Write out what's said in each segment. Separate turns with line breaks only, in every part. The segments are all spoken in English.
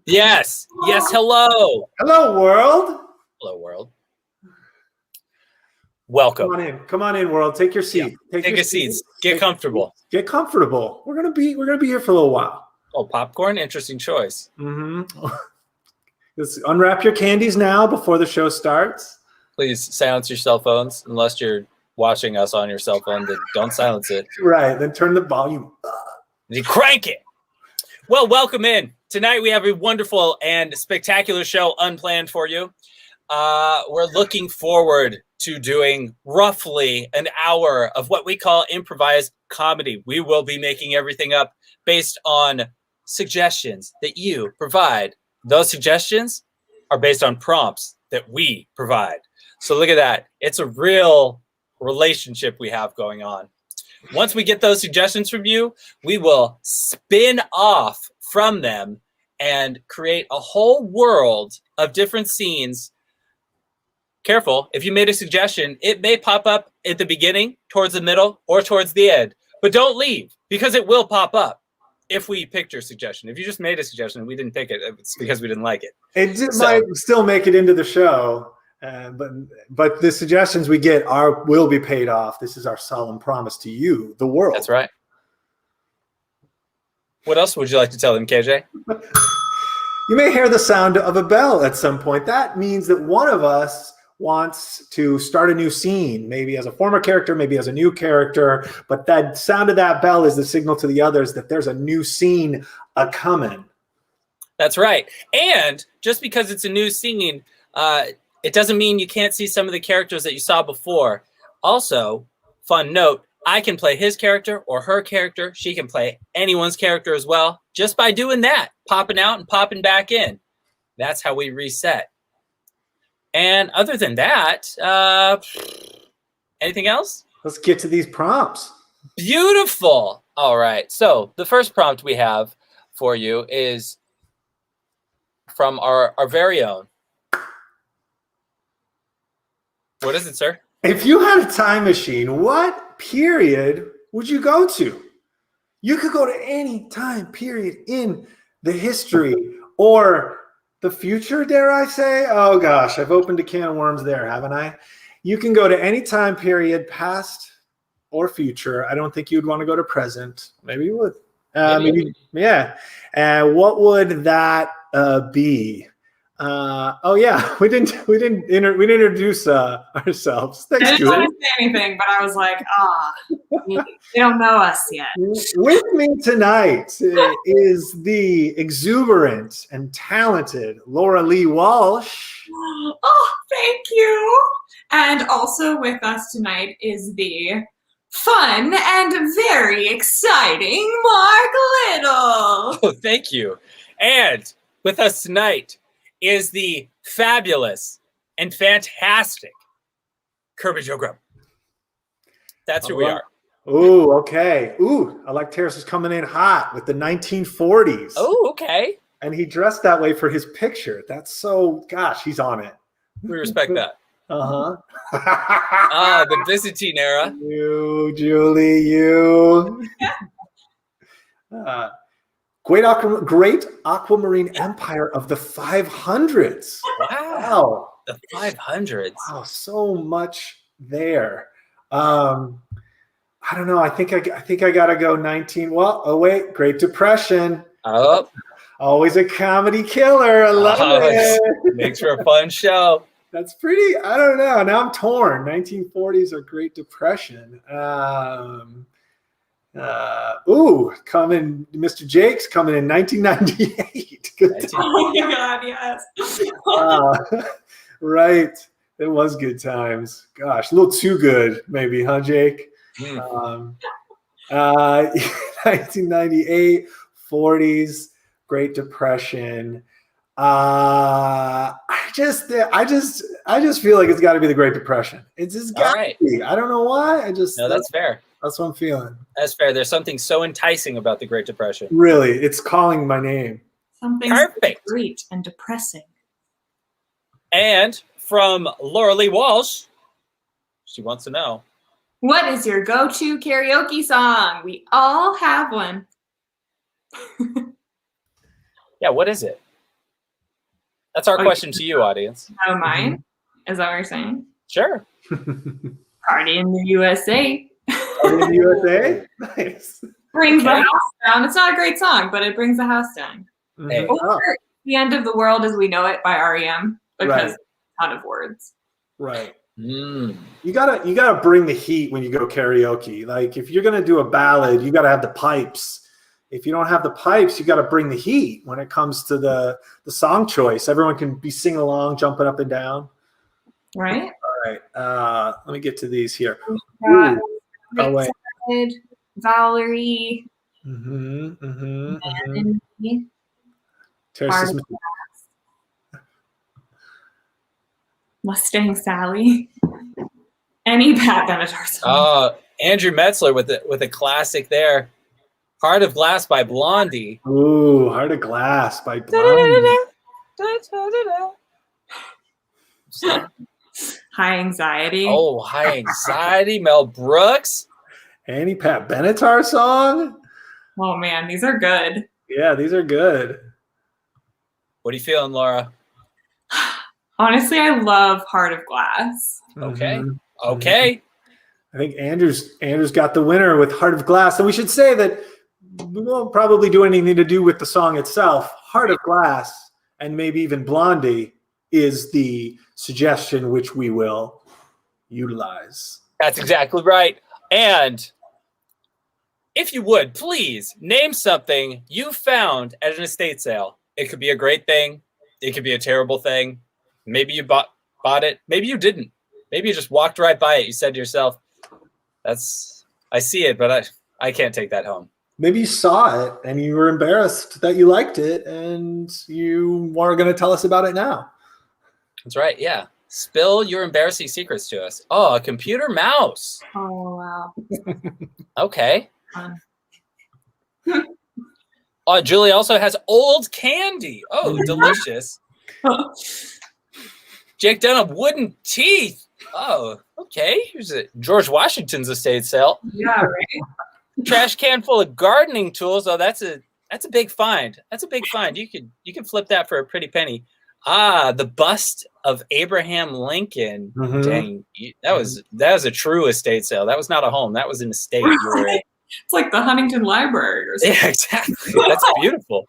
Yes. Yes. Hello.
Hello, world.
Hello, world. Welcome.
Come on in, world. Take your seat.
Yeah. Take your seats. Get comfortable.
Get comfortable. We're gonna be here for a little while.
Oh, popcorn. Interesting choice.
Mm-hmm. Let's unwrap your candies now before the show starts.
Please silence your cell phones unless you're watching us on your cell phone. Then don't silence it.
Right. Then turn the volume up.
You crank it. Well, welcome in. Tonight we have a wonderful and spectacular show unplanned for you. We're looking forward to doing roughly an hour of what we call improvised comedy. We will be making everything up based on suggestions that you provide. Those suggestions are based on prompts that we provide. So look at that. It's a real relationship we have going on. Once we get those suggestions from you, we will spin off from them and create a whole world of different scenes. Careful, if you made a suggestion, it may pop up at the beginning, towards the middle, or towards the end. But don't leave, because it will pop up if we picked your suggestion. If you just made a suggestion and we didn't pick it, it's because we didn't like it.
It might still make it into the show, but the suggestions we get will be paid off. This is our solemn promise to you, the world.
That's right. What else would you like to tell them, KJ?
You may hear the sound of a bell at some point. That means that one of us wants to start a new scene, maybe as a former character, maybe as a new character, but that sound of that bell is the signal to the others that there's a new scene a-coming.
That's right. And just because it's a new scene, it doesn't mean you can't see some of the characters that you saw before. Also, fun note, I can play his character or her character. She can play anyone's character as well, just by doing that, popping out and popping back in. That's how we reset. And other than that, anything else?
Let's get to these prompts.
Beautiful. All right. So the first prompt we have for you is from our very own. What is it, sir?
If you had a time machine, what period would you go to? You could go to any time period in the history or the future, dare I say? Oh gosh, I've opened a can of worms there, haven't I? You can go to any time period, past or future. I don't think you'd want to go to present. Maybe you would. Maybe. Yeah. What would that be? Oh yeah, we didn't introduce ourselves. Thanks,
I didn't want to say anything, but I was like, they don't know us yet.
With me tonight is the exuberant and talented Laura Lee Walsh.
Oh, thank you. And also with us tonight is the fun and very exciting Marc Little.
Oh, thank you. And with us tonight is the fabulous and fantastic Kerby Joe Grubb. That's who we are.
Ooh, okay. Ooh, I like Terrace is coming in hot with the 1940s.
Oh, okay.
And he dressed that way for his picture. That's so, gosh, he's on it.
We respect that.
Uh-huh.
The Byzantine era.
You, Julie, you. Great aquamarine empire of the 500s.
Wow. The 500s.
Wow, so much there. I don't know. I think I gotta go 19. Well, oh wait, Great Depression.
Oh.
Always a comedy killer. I love it.
Makes for a fun show.
That's pretty. I don't know. Now I'm torn. 1940s or Great Depression. Coming, Mr. Jake's coming in 1998. Good time.
Oh my God, yes.
Right. It was good times. Gosh, a little too good, maybe, huh, Jake? 1998, 40s, Great Depression. I just feel like it's got to be the Great Depression. It's just got to be. I don't know why.
No, that's fair.
That's what I'm feeling.
That's fair. There's something so enticing about the Great Depression.
Really, it's calling my name.
Something great and depressing.
And from Laura Lee Walsh, she wants to know,
what is your go-to karaoke song? We all have one.
Yeah, what is it? That's our question to you, audience.
Oh, mine? Is that what you're saying?
Sure.
Party in the USA.
Party in the USA? Nice.
Brings the house down. It's not a great song, but it brings the house down.
Hey.
Or The End of the World as We Know It by REM, because
Right.
a ton of words.
Right.
Mm.
You gotta bring the heat when you go karaoke. Like if you're gonna do a ballad, you gotta have the pipes. If you don't have the pipes, you gotta bring the heat when it comes to the song choice. Everyone can be singing along, jumping up and down.
Right?
All right. Let me get to these here.
Got
Oh wait.
Side, Valerie,
Mm-hmm.
and me.
Terrace
Mustang Sally. Any Pat Benatar song.
Andrew Metzler with a classic there. Heart of Glass by Blondie.
Ooh, Heart of Glass by Blondie.
High Anxiety.
Oh, High Anxiety, Mel Brooks.
Any Pat Benatar song?
Oh man, these are good.
Yeah, these are good.
What are you feeling, Laura?
Honestly, I love Heart of Glass.
Okay.
Mhm.
Okay.
I think Andrew's got the winner with Heart of Glass. And we should say that we won't probably do anything to do with the song itself. Heart of Glass and maybe even Blondie is the suggestion which we will utilize.
That's exactly right. And if you would, please name something you found at an estate sale. It could be a great thing. It could be a terrible thing. Maybe you bought it. Maybe you didn't. Maybe you just walked right by it. You said to yourself, I see it, but I can't take that home.
Maybe you saw it and you were embarrassed that you liked it and you are going to tell us about it now.
That's right. Yeah. Spill your embarrassing secrets to us. Oh, a computer mouse.
Oh wow.
Okay.
Fun.
Julie also has old candy. Oh, delicious. Jake Dunham, wooden teeth. Oh, okay. Here's a George Washington's estate sale.
Yeah, right.
Trash can full of gardening tools. Oh, that's a big find. That's a big find. You could flip that for a pretty penny. The bust of Abraham Lincoln.
Mhm.
Dang, that was a true estate sale. That was not a home. That was an estate. You were in.
It's like the Huntington Library or something.
Yeah, exactly. That's beautiful.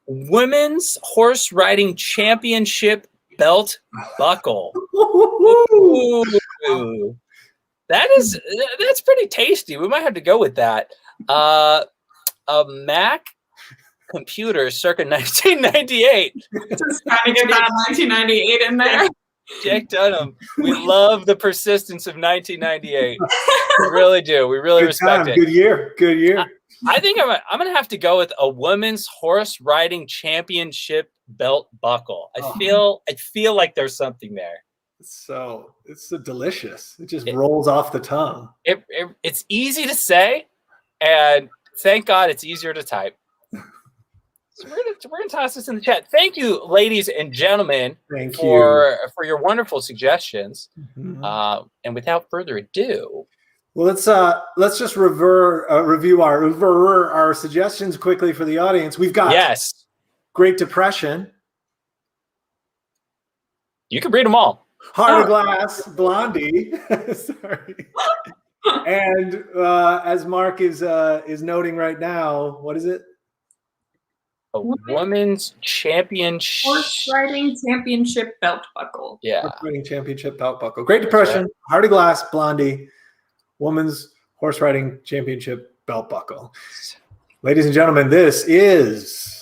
Women's horse riding championship belt buckle. Ooh. That's pretty tasty. We might have to go with that. A Mac computer circa 1998.
Just trying to get that 1998 in there.
Jake Dunham. We love the persistence of 1998. We really do. We really respect it.
Good year. Good year.
I think I'm gonna have to go with a women's horse riding championship belt buckle. I feel like there's something there.
So it's delicious. It just rolls off the tongue.
It's easy to say, and thank God it's easier to type. So we're gonna toss this in the chat. Thank you, ladies and gentlemen, for your wonderful suggestions.
Mm-hmm.
And without further ado,
well, let's just review our suggestions quickly for the audience. We've got Great Depression.
You can read them all.
Heart of Glass, Blondie. Sorry. And as Mark is noting right now, what is it?
A women's championship.
Horse riding championship belt buckle.
Yeah.
Horse riding championship belt buckle. Great Depression, Heart of Glass, Blondie, women's horse riding championship belt buckle. Ladies and gentlemen, this is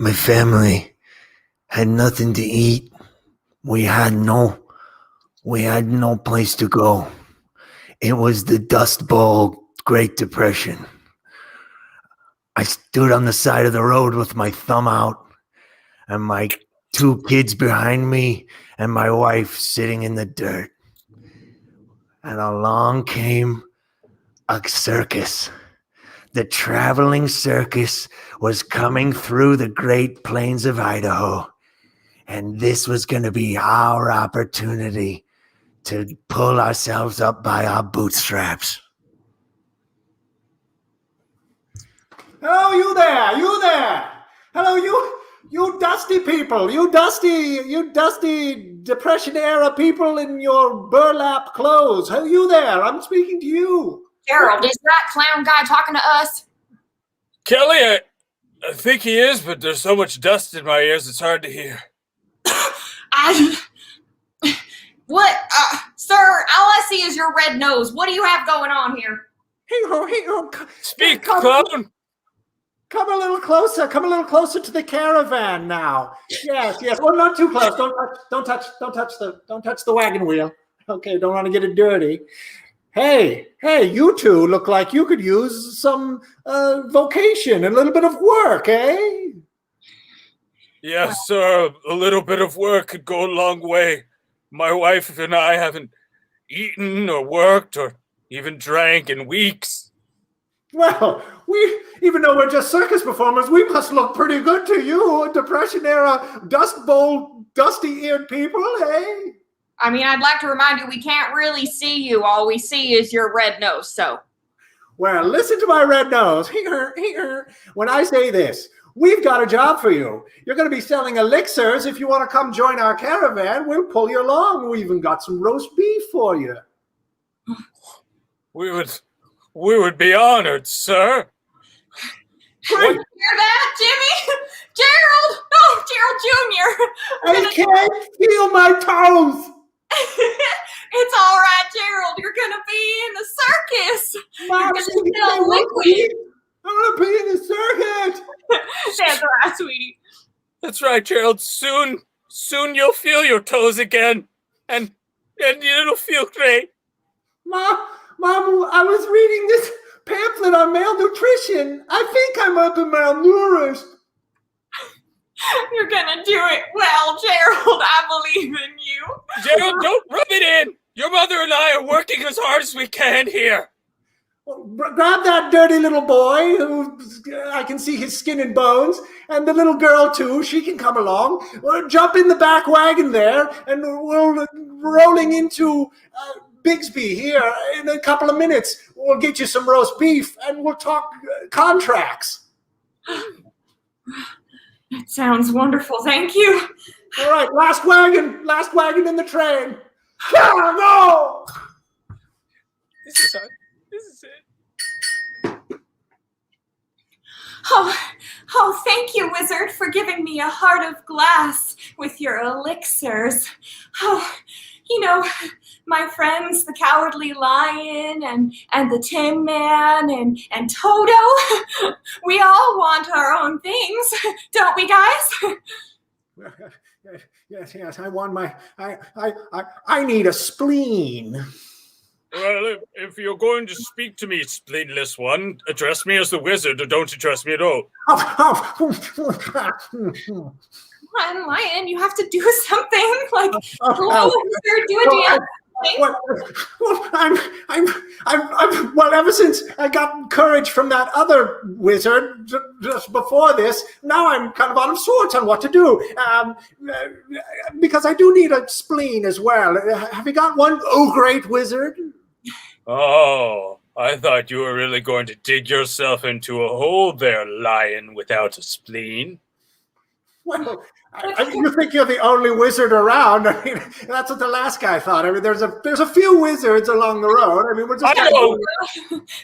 My family had nothing to eat. We had no place to go. It was the Dust Bowl Great Depression. I stood on the side of the road with my thumb out and my 2 kids behind me and my wife sitting in the dirt. And along came a circus. the traveling circus was coming through the Great Plains of Idaho. And this was going to be our opportunity to pull ourselves up by our bootstraps.
Hello, you there, you there. Hello, you dusty people, you dusty Depression era people in your burlap clothes. Hello, you there. I'm speaking to you.
Gerald, is that clown guy talking to us?
Kelly, I think he is, but there's so much dust in my ears, it's hard to hear.
What? Sir, all I see is your red nose. What do you have going on here?
Speak, clown.
Come a little closer. Come a little closer to the caravan now. Yes. Well, not too close. Don't touch the wagon wheel. Okay, don't want to get it dirty. Hey, you two look like you could use some vocation, a little bit of work, eh?
Yes, sir. A little bit of work could go a long way. My wife and I haven't eaten or worked or even drank in weeks.
Well, even though we're just circus performers, we must look pretty good to you, Depression era, Dust Bowl, dusty-eared people, hey?
I mean, I'd like to remind you, we can't really see you. All we see is your red nose, so.
Well, listen to my red nose. Here. When I say this, we've got a job for you. You're going to be selling elixirs. If you want to come join our caravan, we'll pull you along. We even got some roast beef for you.
We would be honored, sir.
Hear that, Jimmy? Gerald! Oh, Gerald Jr.
I can't feel my toes.
It's all right, Gerald. You're going to be in the circus.
Mom,
You're going to smell liquid.
I want to be in the circuit.
That's right, sweetie.
That's right, Gerald. Soon you'll feel your toes again, and it'll feel great.
Mom, I was reading this pamphlet on malnutrition. I think I might be malnourished.
You're gonna do it well, Gerald. I believe in you.
Gerald, don't rub it in. Your mother and I are working as hard as we can here.
Well, grab that dirty little boy who I can see his skin and bones, and the little girl too. She can come along. We'll jump in the back wagon there, and we'll rolling into Bigsby here in a couple of minutes. We'll get you some roast beef, and we'll talk contracts.
That sounds wonderful. Thank you.
All right, last wagon in the train. Go!
This is it.
Oh, thank you, wizard, for giving me a heart of glass with your elixirs. Oh, you know, my friends, the Cowardly Lion and the Tin Man and Toto, we all want our own things, don't we, guys?
Yes, I want my, I need a spleen.
Well, if you're going to speak to me, spleenless one, address me as the wizard or don't address me at all.
Lion, you have to do something. Like, hello, wizard, do a dance.
Well, ever since I got courage from that other wizard just before this, now I'm kind of out of sorts on what to do. Because I do need a spleen as well. Have you got one, oh great wizard?
Oh, I thought you were really going to dig yourself into a hole there, lion, without a spleen.
Well, you think you're the only wizard around? I mean, that's what the last guy thought. I mean, there's a few wizards along the road. I mean, we're just.
I know.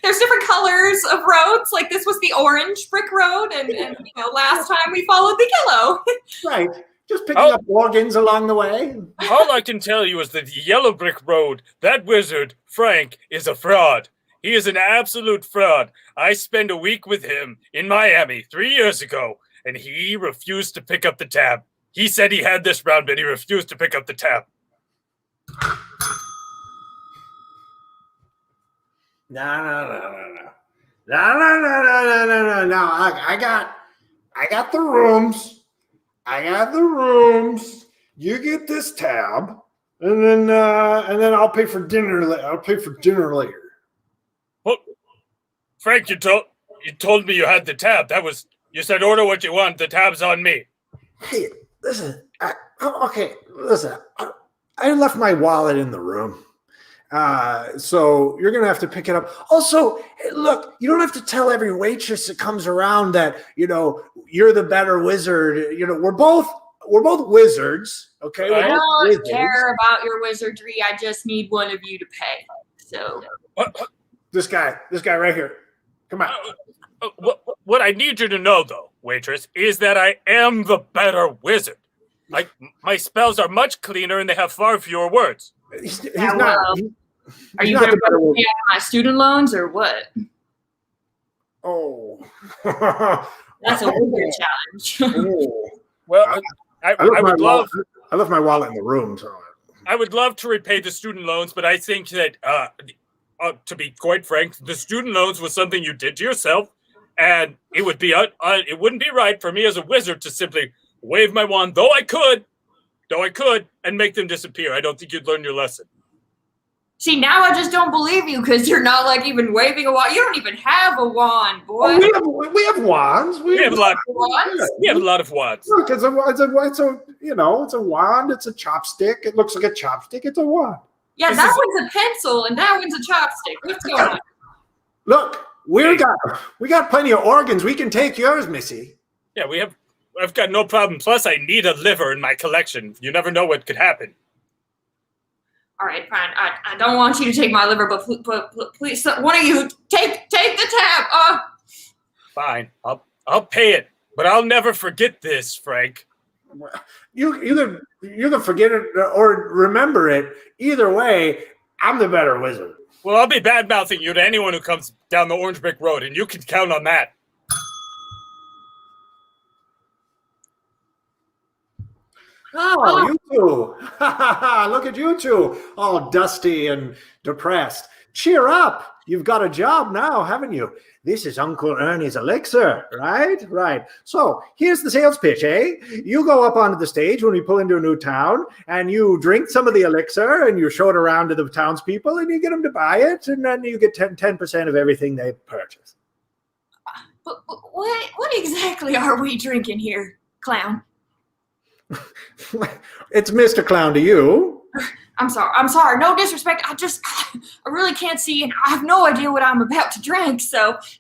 There's different colors of roads. Like this was the orange brick road, and you know, last time we followed the yellow.
Right, just picking up organs along the way.
All I can tell you is that the yellow brick road, that wizard, Frank, is a fraud. He is an absolute fraud. I spent a week with him in Miami 3 years ago. And he refused to pick up the tab. He said he had this round, but he refused to pick up the tab.
No. I got the rooms. You get this tab, and then I'll pay for dinner. I'll pay for dinner later.
Well, Frank, You told me you had the tab. You said order what you want. The tab's on me.
Hey, listen. Listen. I left my wallet in the room. So you're gonna have to pick it up. Also, look, you don't have to tell every waitress that comes around that you're the better wizard. We're both wizards. Okay,
I don't care about your wizardry. I just need one of you to pay. So
this
guy right here. Come on.
What I need you to know, though, waitress, is that I am the better wizard. Like, my spells are much cleaner and they have far fewer words.
He's not.
Are you going to pay me out my student loans or what?
Oh.
That's a wizard challenge.
Well, I
left my wallet in the room. So
I would love to repay the student loans, but I think that, to be quite frank, the student loans was something you did to yourself, and it would be it wouldn't be right for me as a wizard to simply wave my wand, though I could, and make them disappear. I don't think you'd learn your lesson.
See, now I just don't believe you because you're not like even waving a wand. You don't even have a wand, boy.
Oh, we have wands. We have a lot of
wands.
We have a lot of wands.
Look, it's a wand. It's a chopstick. It looks like a chopstick. It's a wand.
Yeah, that one's a pencil and that one's a chopstick. What's going on?
Look, we got plenty of organs. We can take yours, Missy.
Yeah, I've got no problem. Plus, I need a liver in my collection. You never know what could happen.
All right, fine. I don't want you to take my liver, but please, one of you take the tab.
Fine, I'll pay it, but I'll never forget this, Frank.
You can forget it or remember it. Either way, I'm the better wizard.
Well, I'll be bad-mouthing you to anyone who comes down the Orange Brick Road, and you can count on that.
Oh, you two. Look at you two, all dusty and depressed. Cheer up. You've got a job now, haven't you? This is Uncle Ernie's elixir, right? Right. So here's the sales pitch, eh? You go up onto the stage when we pull into a new town, and you drink some of the elixir, and you show it around to the townspeople, and you get them to buy it, and then you get 10% of everything they purchase.
But what exactly are we drinking here, clown?
It's Mr. Clown to you.
I'm sorry. No disrespect. I really can't see, and I have no idea what I'm about to drink.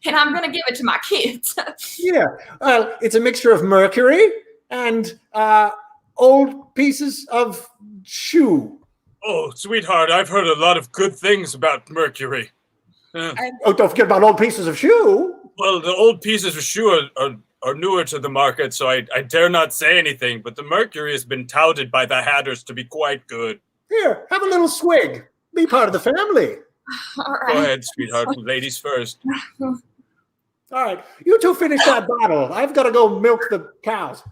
And I'm gonna give it to my kids.
Yeah. Well, it's a mixture of mercury and old pieces of shoe.
Oh, sweetheart, I've heard a lot of good things about mercury.
And, don't forget about old pieces of shoe.
Well, the old pieces of shoe are newer to the market, so I dare not say anything, but the mercury has been touted by the hatters to be quite good.
Here, have a little swig. Be part of the family.
All right.
Go ahead, sweetheart. Ladies first.
All right. You two finish that bottle. I've got to go milk the cows.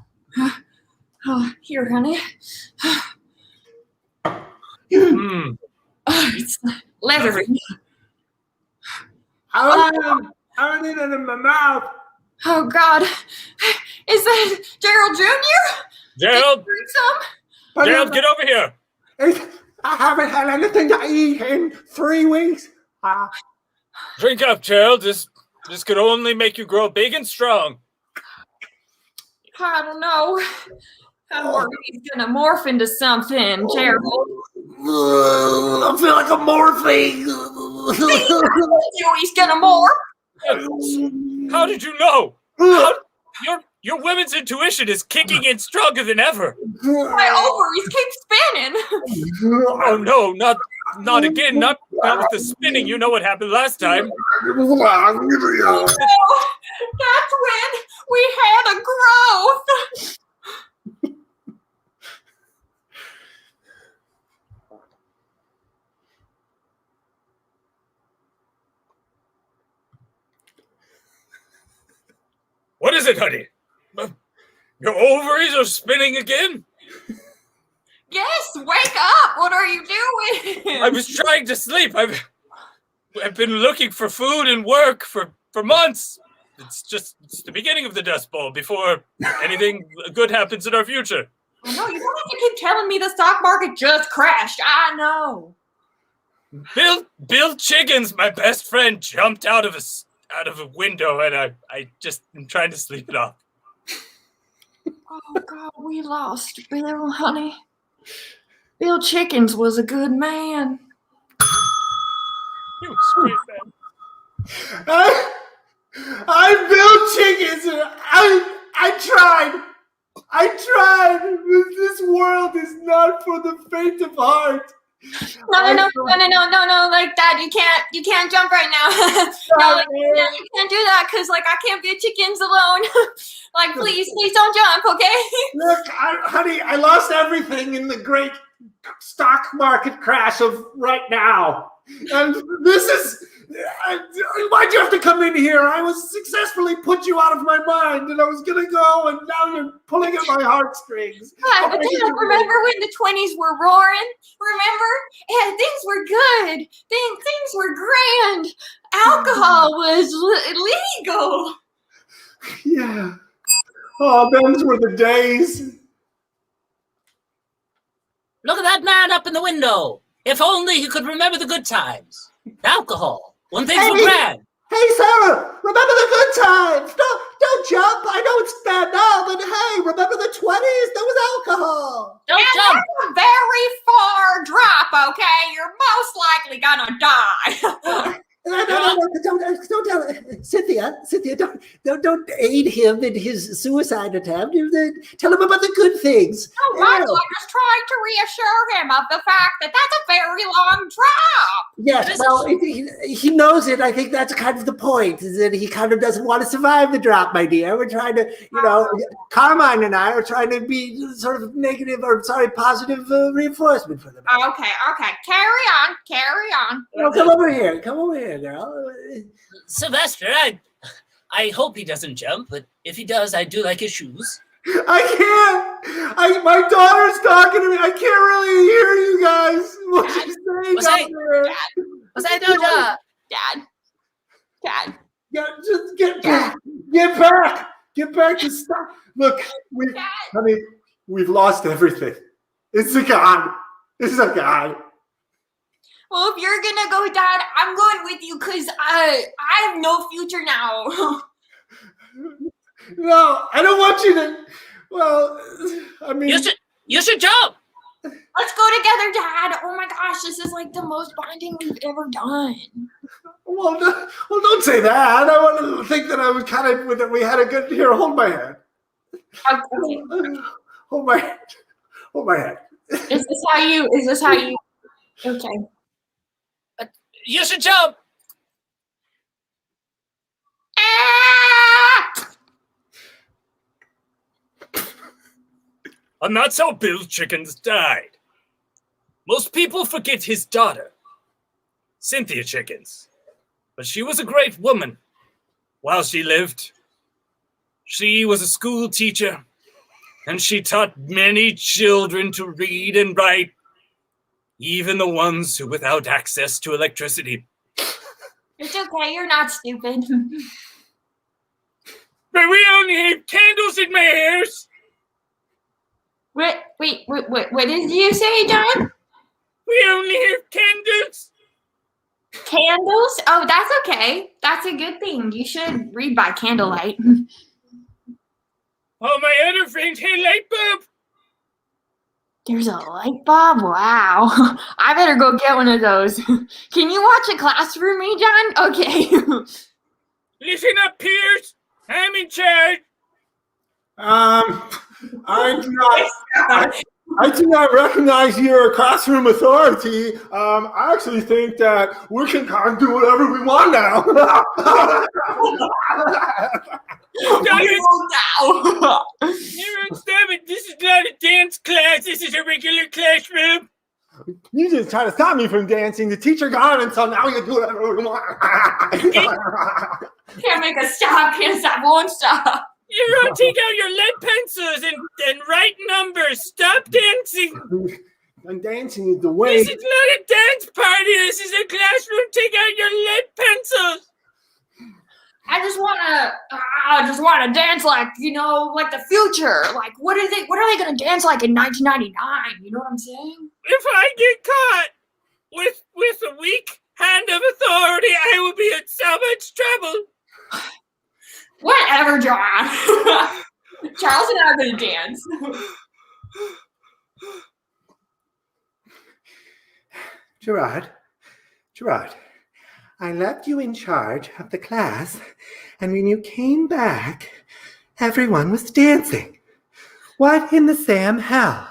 Oh, here, honey. It's leathery.
I need it in my mouth.
Oh, God. Is that Gerald Jr.?
Gerald?
Drink some?
Gerald, get over here.
I haven't had anything to eat in 3 weeks.
Drink up, Gerald. This could only make you grow big and strong.
I don't know. I'm worried he's going to morph into something, Gerald.
I feel like I'm morphing.
He's going to morph.
How did you know? Your women's intuition is kicking in stronger than ever.
My ovaries keep spinning.
Oh no, not again. Not with the spinning. You know what happened last time.
Oh, no, that's when we had a growth.
What is it, honey? Your ovaries are spinning again?
Yes, wake up! What are you doing?
I was trying to sleep. I've been looking for food and work for months. It's the beginning of the Dust Bowl before anything good happens in our future.
I know, you don't have to keep telling me the stock market just crashed. I know.
Bill Chiggins, my best friend, jumped out of out of a window, and I just am trying to sleep it off.
Oh, God, we lost Bill, honey. Bill Chickens was a good man.
He was great, man.
I built chickens. And I tried. This world is not for the faint of heart.
No, like that. You can't jump right now. No, you can't do that because like I can't be chickens alone. Like please don't jump, okay?
Look, honey, I lost everything in the great stock market crash of right now. And this is why'd you have to come in here? I was successfully put you out of my mind, and I was gonna go, and now you're pulling at my heartstrings.
Yeah, but then remember when the 20s were roaring? Remember? Yeah, things were good. Things were grand. Alcohol was illegal.
Yeah. Oh, those were the days.
Look at that man up in the window. If only he could remember the good times. Alcohol. When things were grand.
Hey, Sarah, remember the good times. Don't jump. I know it's bad now, but hey, remember the 20s? There was alcohol.
Don't jump.
That's a very far drop, okay? You're most likely gonna die.
No, don't tell Cynthia, don't aid him in his suicide attempt. Tell him about the good things.
Oh, Michael, I'm just trying to reassure him of the fact that that's a very long drop.
Yes, well, he knows it. I think that's kind of the point, is that he kind of doesn't want to survive the drop, my dear. We're trying to, Carmine and I are trying to be sort of positive reinforcement for them.
Okay. Carry on.
Well, come over here, girl.
Sylvester, I hope he doesn't jump, but if he does, I do like his shoes.
I can't. My daughter's talking to me. I can't really hear you guys. What you saying down there?
Was I no job?
Dad.
Yeah, just get back. Get back to stop. Look, we've lost everything. It's a god.
Well, if you're gonna go, Dad, I'm going with you because I have no future now.
No, I don't want you to. Well, I mean,
you should jump.
Let's go together, Dad. Oh my gosh, this is like the most bonding we've ever done.
Well, don't say that. I want to think that I was that we had a good. Here, hold my hand.
Okay.
Hold my hand.
Is this how you? Okay.
You should jump. And that's how Bill Chickens died. Most people forget his daughter, Cynthia Chickens. But she was a great woman while she lived. She was a school teacher, and she taught many children to read and write, even the ones who without access to electricity.
It's okay, you're not stupid.
But we only have candles in my house.
Wait, what did you say, John?
We only have candles.
Candles? Oh, that's okay. That's a good thing. You should read by candlelight.
Oh, my other friends had light bulb.
There's a light bulb? Wow. I better go get one of those. Can you watch a class for me, John? Okay.
Listen up, Pierce. I'm in charge.
I do not recognize your classroom authority. I actually think that we can kind of do whatever we want now.
Stop it. This is not a dance class. This is a regular classroom.
You just try to stop me from dancing. The teacher got it, so now you do whatever you want.
Can't make us stop. Can't stop. Won't stop.
You're going to take out your lead pencils and write numbers. Stop dancing.
And dancing is the way.
This is not a dance party. This is a classroom. Take out your lead pencils.
I just want to dance like, like the future. Like, what are they going to dance like in 1999? You know what I'm saying?
If I get caught with a weak hand of authority, I will be in so much trouble.
Whatever, John. Charles and I are going to dance.
Gerard, I left you in charge of the class, and when you came back, everyone was dancing. What in the Sam hell?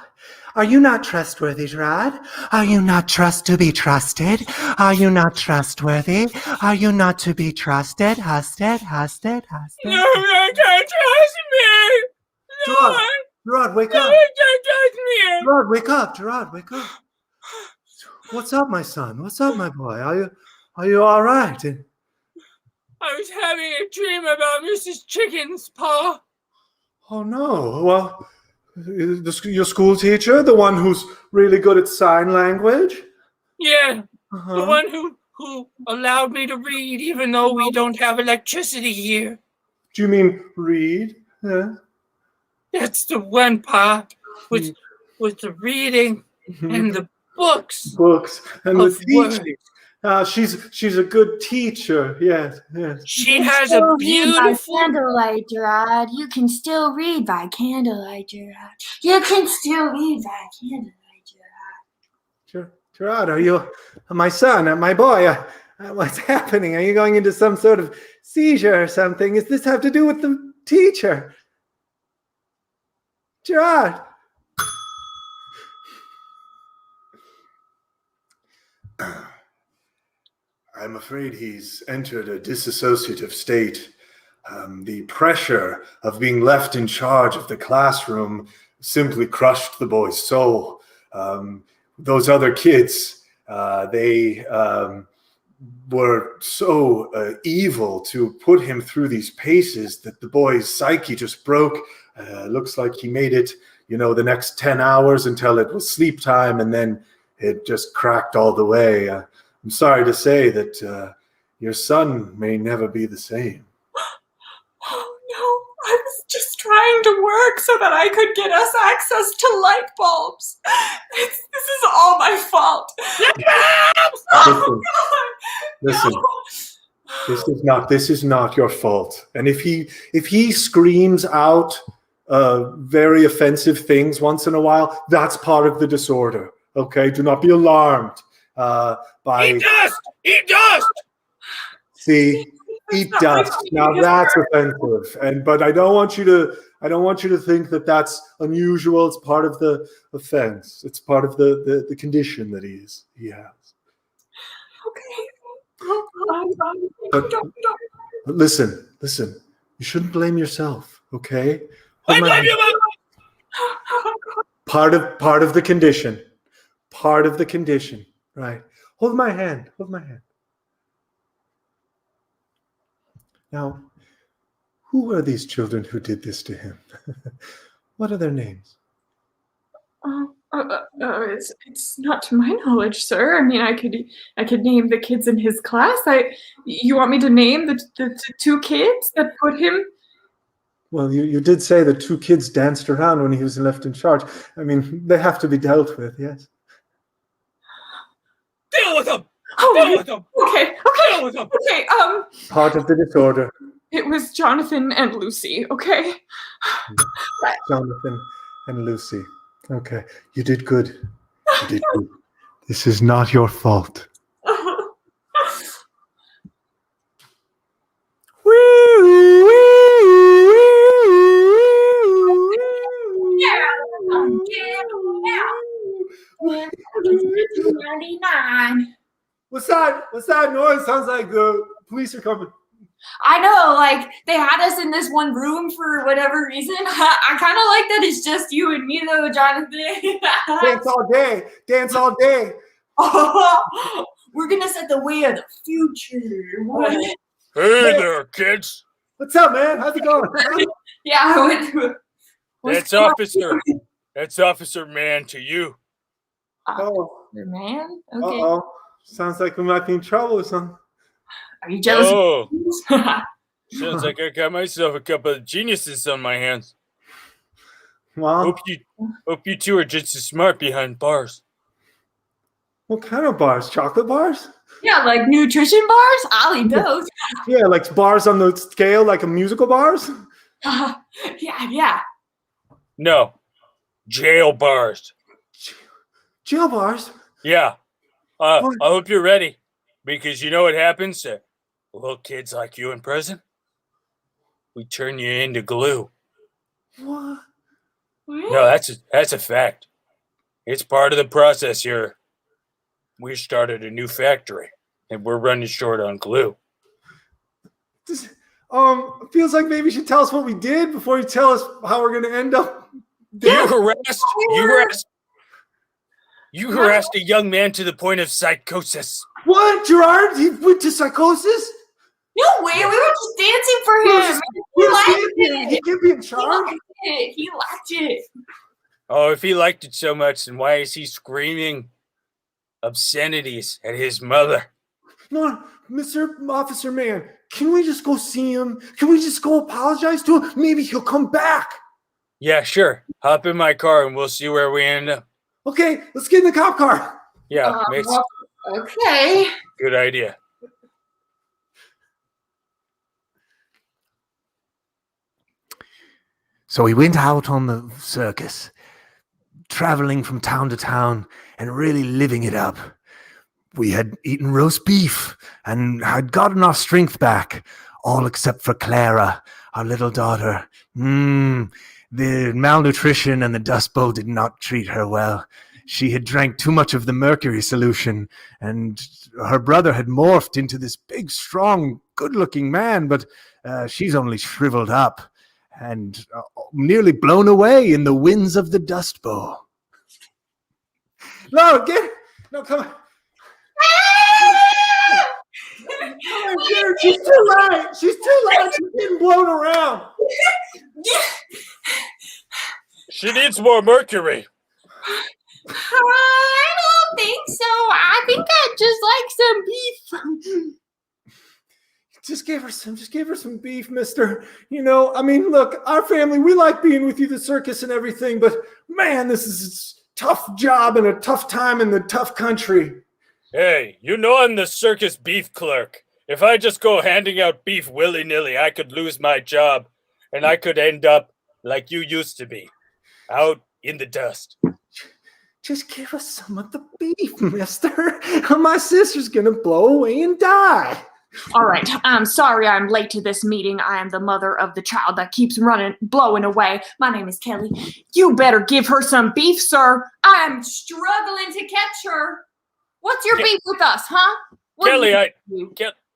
Are you not trustworthy, Gerard? Are you not to be trusted? Are you not trustworthy? Are you not to be trusted? Husted.
No, you can't trust me. No,
Gerard, wake
no,
up.
you can't trust me.
Gerard, wake up. What's up, my son? What's up, my boy? Are you all right?
I was having a dream about Mrs. Chicken's paw.
Oh no. Well, your school teacher, the one who's really good at sign language?
Yeah,
Uh-huh.
the one who allowed me to read even though we don't have electricity here.
Do you mean read? Yeah.
That's the one part with the reading and the books
and
of
the teaching. She's a good teacher. Yes.
She has a beautiful.
By candlelight, Gerard. You can still read by candlelight, Gerard. You can still read by candlelight, Gerard.
Gerard, are you my son, my boy? What's happening? Are you going into some sort of seizure or something? Does this have to do with the teacher? Gerard. I'm afraid he's entered a dissociative state. The pressure of being left in charge of the classroom simply crushed the boy's soul. Those other kids, they were so evil to put him through these paces that the boy's psyche just broke. Looks like he made it, the next 10 hours until it was sleep time, and then it just cracked all the way. I'm sorry to say that your son may never be the same.
Oh, no. I was just trying to work so that I could get us access to light bulbs. This is all my fault.
Listen. This is not your fault. And if he screams out very offensive things once in a while, that's part of the disorder. Okay, do not be alarmed by.
Eat dust.
See, eat dust. Now that's offensive, but I don't want you to think that that's unusual. It's part of the offense. It's part of the condition that he has.
Okay.
But listen. You shouldn't blame yourself. Okay.
I blame you, Mom.
Part of the condition. Part of the condition. Right. Hold my hand. Now, who are these children who did this to him? What are their names?
It's not to my knowledge, sir. I mean, I could name the kids in his class. You want me to name the two kids that put him?
Well, you did say the two kids danced around when he was left in charge. I mean, they have to be dealt with, yes.
Deal with them.
Oh,
with them.
Okay.
Deal with them.
Okay.
Part of the disorder.
It was Jonathan and Lucy. Okay.
Jonathan and Lucy. Okay, you did good. This is not your fault. What's that noise? Sounds like the police are coming.
I know, like, they had us in this one room for whatever reason. I kind of like that it's just you and me, though, Jonathan.
Dance all day.
Oh, we're going to set the way of the future. What?
Hey there, kids.
What's up, man? How's it going?
Yeah, I went to
That's Officer Man to you.
Oh.
Man? Okay.
Uh-oh. Sounds like we might be in trouble or something.
Are you jealous?
Oh. Sounds like I got myself a couple of geniuses on my hands.
Well,
Hope you two are just as smart behind bars.
What kind of bars? Chocolate bars?
Yeah, like nutrition bars. I'll eat those.
Yeah, like bars on the scale, like a musical bars?
Yeah.
No. Jail bars.
Jail bars?
Yeah. I hope you're ready. Because you know what happens to little kids like you in prison? We turn you into glue.
What?
No, that's a fact. It's part of the process here. We started a new factory, and we're running short on glue.
Feels like maybe you should tell us what we did before you tell us how we're going to end up.
You harassed a young man to the point of psychosis.
What, Gerard? He went to psychosis?
No way. We were just dancing for him. He liked it.
He can't be in charge.
He liked it.
Oh, if he liked it so much, then why is he screaming obscenities at his mother?
No, Mr. Officer Man, can we just go see him? Can we just go apologize to him? Maybe he'll come back.
Yeah, sure. Hop in my car and we'll see where we end up.
Okay, let's get in the cop car.
Yeah, makes
okay.
Good idea.
So we went out on the circus, traveling from town to town and really living it up. We had eaten roast beef and had gotten our strength back, all except for Clara, our little daughter. The malnutrition and the Dust Bowl did not treat her well. She had drank too much of the mercury solution, and her brother had morphed into this big, strong, good-looking man, but she's only shriveled up and nearly blown away in the winds of the Dust Bowl.
No, come on. She's too light. She's getting blown around.
She needs more mercury.
I don't think so. I think I'd just like some beef.
Just give her some beef, mister. You know, I mean, look, our family, we like being with you, the circus and everything, but man, this is a tough job and a tough time in the tough country.
Hey, you know I'm the circus beef clerk. If I just go handing out beef willy-nilly, I could lose my job, and I could end up like you used to be, out in the dust.
Just give us some of the beef, mister. My sister's gonna blow away and die.
All right. I'm sorry I'm late to this meeting. I am the mother of the child that keeps blowing away. My name is Kelly. You better give her some beef, sir. I'm struggling to catch her. What's your beef with us, huh?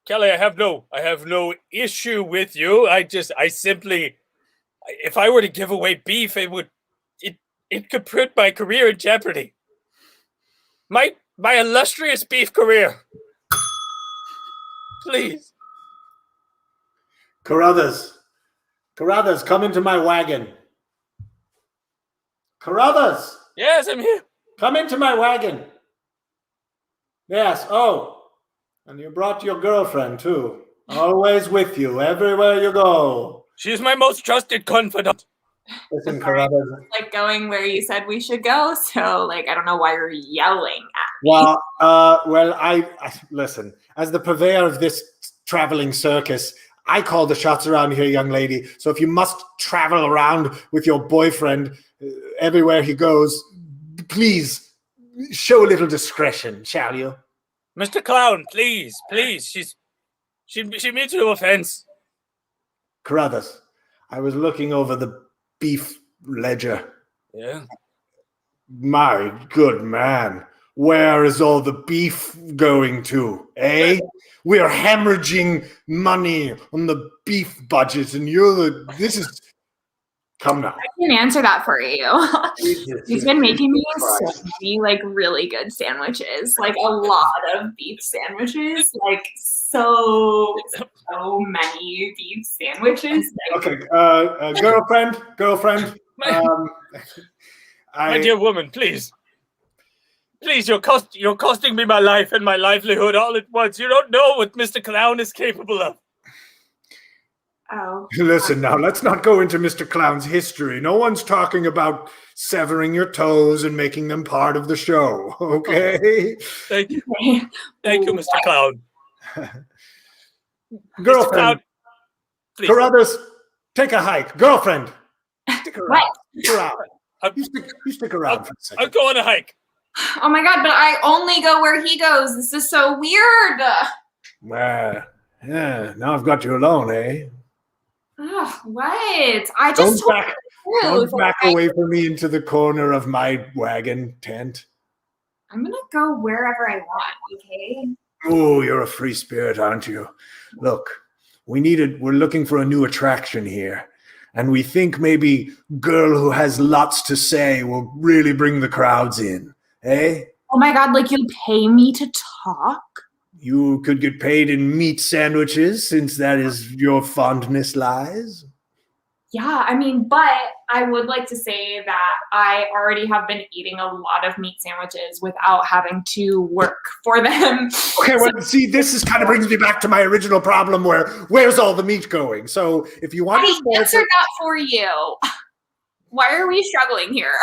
Kelly, I have no issue with you. I simply, if I were to give away beef, it could put my career in jeopardy. My illustrious beef career. Please.
Carruthers, come into my wagon. Carruthers.
Yes, I'm here.
Come into my wagon. Yes, and you brought your girlfriend too. Always with you, everywhere you go.
She's my most trusted confidant.
Listen, Carruthers.
Like going where you said we should go, so I don't know why you're yelling at me.
Well, I listen. As the purveyor of this traveling circus, I call the shots around here, young lady. So if you must travel around with your boyfriend everywhere he goes, please show a little discretion, shall you?
Mr. Clown, please. She means no offense.
Carruthers, I was looking over the beef ledger.
Yeah.
My good man, where is all the beef going to, eh? We are hemorrhaging money on the beef budget, and come now.
I can answer that for you. He's been making me so many really good sandwiches, a lot of beef sandwiches, so many beef sandwiches.
Okay, girlfriend.
My dear woman, please, you're costing me my life and my livelihood all at once. You don't know what Mr. Clown is capable of.
Oh.
Listen now, let's not go into Mr. Clown's history. No one's talking about severing your toes and making them part of the show, okay?
Thank you. Thank you, Mr. Clown.
Girlfriend,
Clown, please.
Carruthers, take a hike. Girlfriend, stick around.
What?
Stick around. You stick around for a second.
I'll go on a hike.
Oh my god, but I only go where he goes. This is so weird.
Yeah, now I've got you alone, eh?
Ugh, what? I just told you the truth.
Don't back away from me into the corner of my wagon tent.
I'm gonna go wherever I want, okay?
Oh, you're a free spirit, aren't you? Look, we're looking for a new attraction here. And we think maybe Girl Who Has Lots to Say will really bring the crowds in, eh?
Oh my god, like you pay me to talk?
You could get paid in meat sandwiches, since that is your fondness lies.
Yeah, I mean, but I would like to say that I already have been eating a lot of meat sandwiches without having to work for them.
Okay, well, see, this kind of brings me back to my original problem where's all the meat going? So if you want
I answered that for you. Why are we struggling here?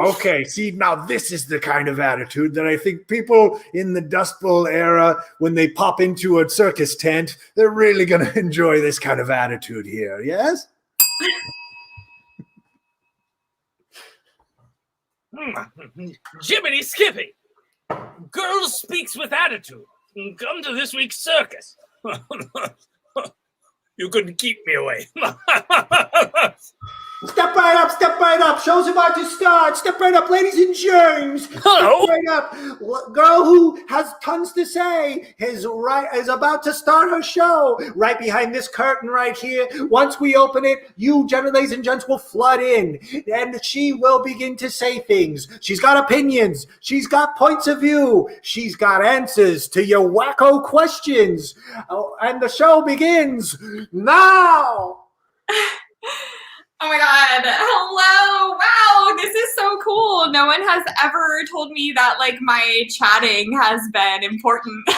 Okay, see, now this is the kind of attitude that I think people in the Dust Bowl era, when they pop into a circus tent, they're really going to enjoy this kind of attitude here, yes?
Jiminy Skippy, girl speaks with attitude. Come to this week's circus. You couldn't keep me away.
Step right up. Show's about to start. Step right up, ladies and germs.
Hello.
Step right up. Girl Who Has Tons to Say is about to start her show. Right behind this curtain right here. Once we open it, you, ladies and gents, will flood in. And she will begin to say things. She's got opinions. She's got points of view. She's got answers to your wacko questions. Oh, and the show begins now.
Oh my god, hello, wow, this is so cool. No one has ever told me that, like, my chatting has been important.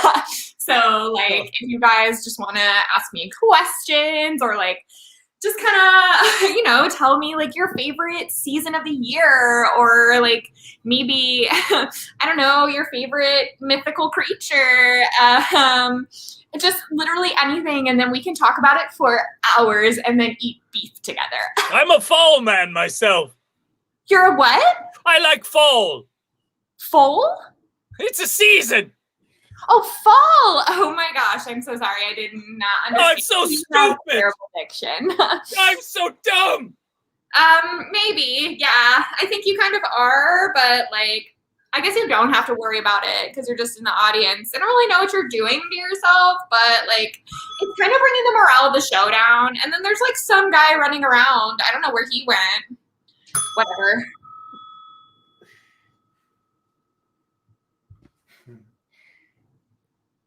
So, like, if you guys just want to ask me questions or, like, just kind of, tell me, like, your favorite season of the year or, like, maybe, I don't know, your favorite mythical creature, just literally anything, and then we can talk about it for hours and then eat beef together.
I'm a fall man myself.
You're a what?
I like fall.
Fall?
It's a season.
Oh, fall! Oh my gosh, I'm so sorry. I did not understand.
Oh, I'm so stupid.
Terrible diction.
I'm so dumb.
Maybe, yeah. I think you kind of are, but like, I guess you don't have to worry about it because you're just in the audience. I don't really know what you're doing to yourself, but like, it's kind of bringing the morale of the show down. And then there's like some guy running around. I don't know where he went. Whatever.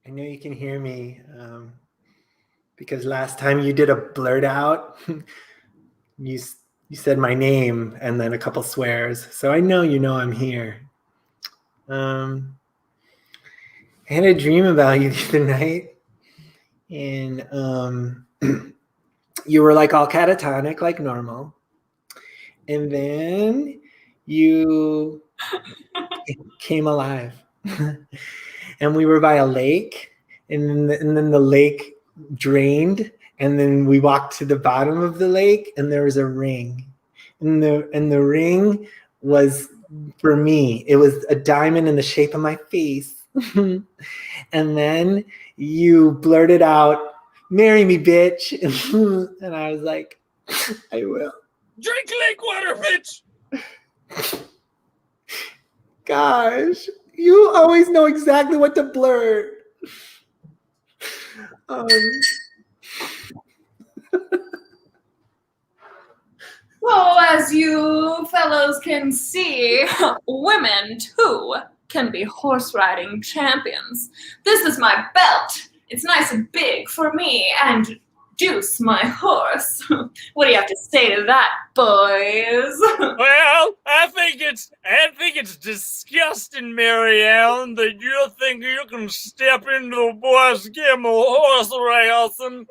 I know you can hear me because last time you did a blurt out, you said my name and then a couple swears. So I know I'm here. I had a dream about you the other night, and you were like all catatonic, like normal, and then you came alive, and we were by a lake, and then the lake drained, and then we walked to the bottom of the lake, and there was a ring, and the ring was. For me, it was a diamond in the shape of my face. And then you blurted out, "Marry me, bitch." And I was like, I will.
Drink lake water, bitch.
Gosh, you always know exactly what to blurt.
Well, as you fellows can see, women, too, can be horse riding champions. This is my belt. It's nice and big for me and Deuce, my horse. What do you have to say to that, boys?
Well, I think it's disgusting, Mary Ellen, that you think you can step into the boys' game of horse racing.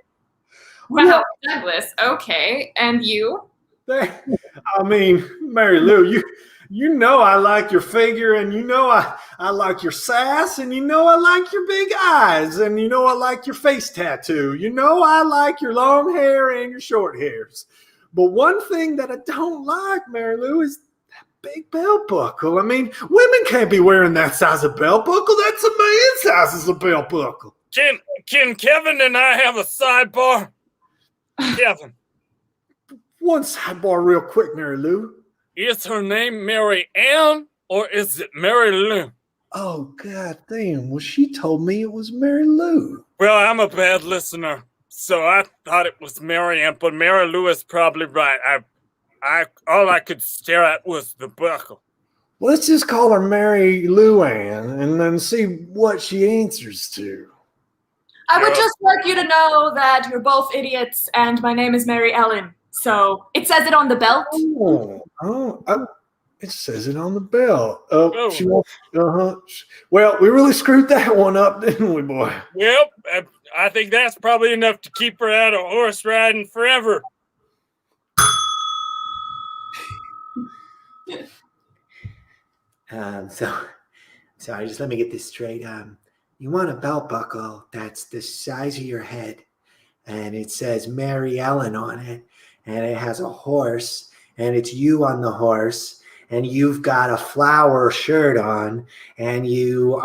Wow, Douglas. Okay, and you?
I mean, Mary Lou, you know I like your figure, and you know I like your sass, and you know I like your big eyes, and you know I like your face tattoo. You know I like your long hair and your short hairs. But one thing that I don't like, Mary Lou, is that big belt buckle. I mean, women can't be wearing that size of belt buckle. That's a man's size of belt buckle.
Can Kevin and I have a sidebar? Kevin.
One sidebar real quick, Mary Lou.
Is her name Mary Ann or is it Mary Lou?
Oh, god damn. Well, she told me it was Mary Lou.
Well, I'm a bad listener, so I thought it was Mary Ann, but Mary Lou is probably right. All I could stare at was the buckle.
Let's just call her Mary Lou Ann and then see what she answers to.
I would just like you to know that you're both idiots and my name is Mary Ellen. So it says it on the belt.
It says it on the belt. Well, we really screwed that one up, didn't we, boy?
Yep, I think that's probably enough to keep her out of horse riding forever.
Sorry, just let me get this straight. You want a belt buckle that's the size of your head, and it says Mary Ellen on it, and it has a horse, and it's you on the horse, and you've got a flower shirt on, and you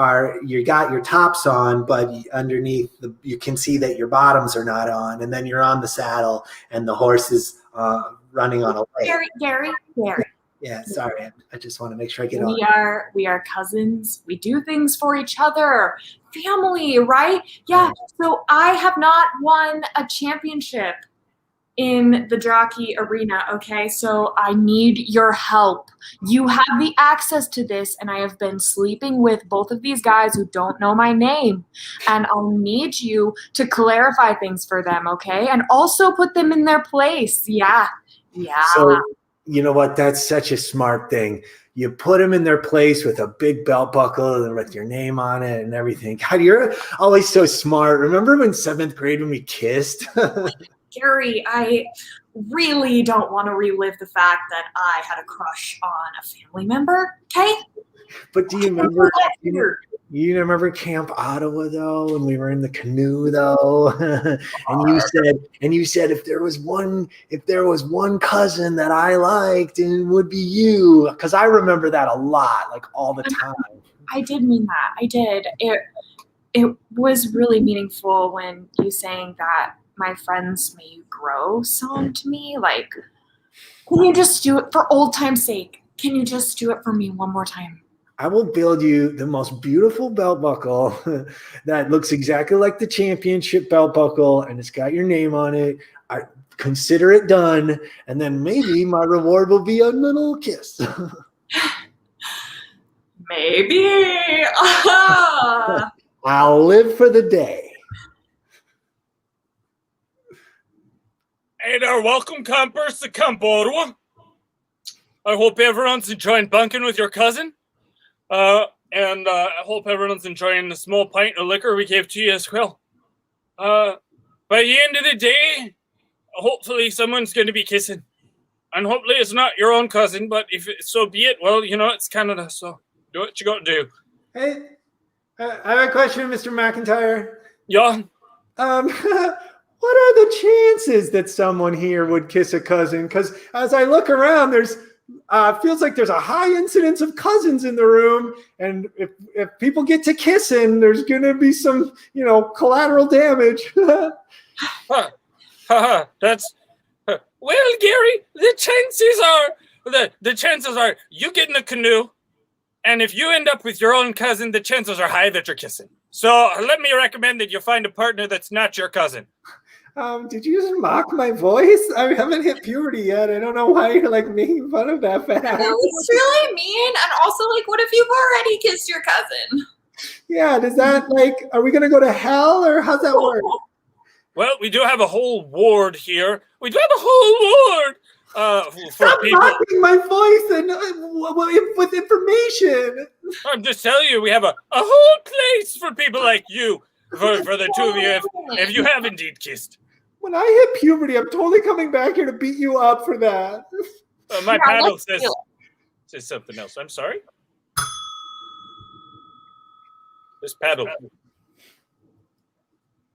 got your tops on, but underneath you can see that your bottoms are not on, and then you're on the saddle, and the horse is running on a lake.
Gary.
Yeah, sorry. I just want to make sure I get on.
We are cousins. We do things for each other. Family, right? Yeah. So I have not won a championship in the jockey arena, okay? So I need your help. You have the access to this, and I have been sleeping with both of these guys who don't know my name. And I'll need you to clarify things for them, okay? And also put them in their place. Yeah.
So, you know what? That's such a smart thing. You put them in their place with a big belt buckle and with your name on it and everything. God, you're always so smart. Remember in 7th grade when we kissed?
Gary, I really don't want to relive the fact that I had a crush on a family member, okay?
But do you remember? You remember Camp Ottawa though, and we were in the canoe though, and you said if there was one cousin that I liked, it would be you, because I remember that a lot, like all the time.
I did mean that. I did. It was really meaningful when you sang that "My Friends May You Grow" song to me. Like, can you just do it for old time's sake? Can you just do it for me one more time?
I will build you the most beautiful belt buckle that looks exactly like the championship belt buckle, and it's got your name on it. I consider it done, and then maybe my reward will be a little kiss.
Maybe.
I'll live for the day.
Hey there, welcome campers to Camp Ottawa. I hope everyone's enjoying bunking with your cousin. And I hope everyone's enjoying the small pint of liquor we gave to you as well. By the end of the day, hopefully someone's going to be kissing. And hopefully it's not your own cousin, but if so be it, well, you know, it's Canada, so do what you got to do.
Hey, I have a question, Mr. McIntyre.
Yeah?
What are the chances that someone here would kiss a cousin? Because as I look around, there's feels like there's a high incidence of cousins in the room, and if people get to kissing, there's going to be some, collateral damage.
That's well, Gary. The chances are you get in a canoe, and if you end up with your own cousin, the chances are high that you're kissing. So let me recommend that you find a partner that's not your cousin.
Did you just mock my voice? I haven't hit puberty yet. I don't know why you're making fun of that fast.
That was really mean. And also, what if you've already kissed your cousin?
Yeah, does that are we gonna go to hell, or how's that work?
Well, we do have a whole ward here. We do have a whole ward for
Stop
people.
mocking my voice and with information.
I'm just telling you, we have a whole place for people like you. For the two of you, if you have indeed kissed.
When I hit puberty, I'm totally coming back here to beat you up for that.
My
Yeah,
paddle
let's do
says something else. I'm sorry. This paddle.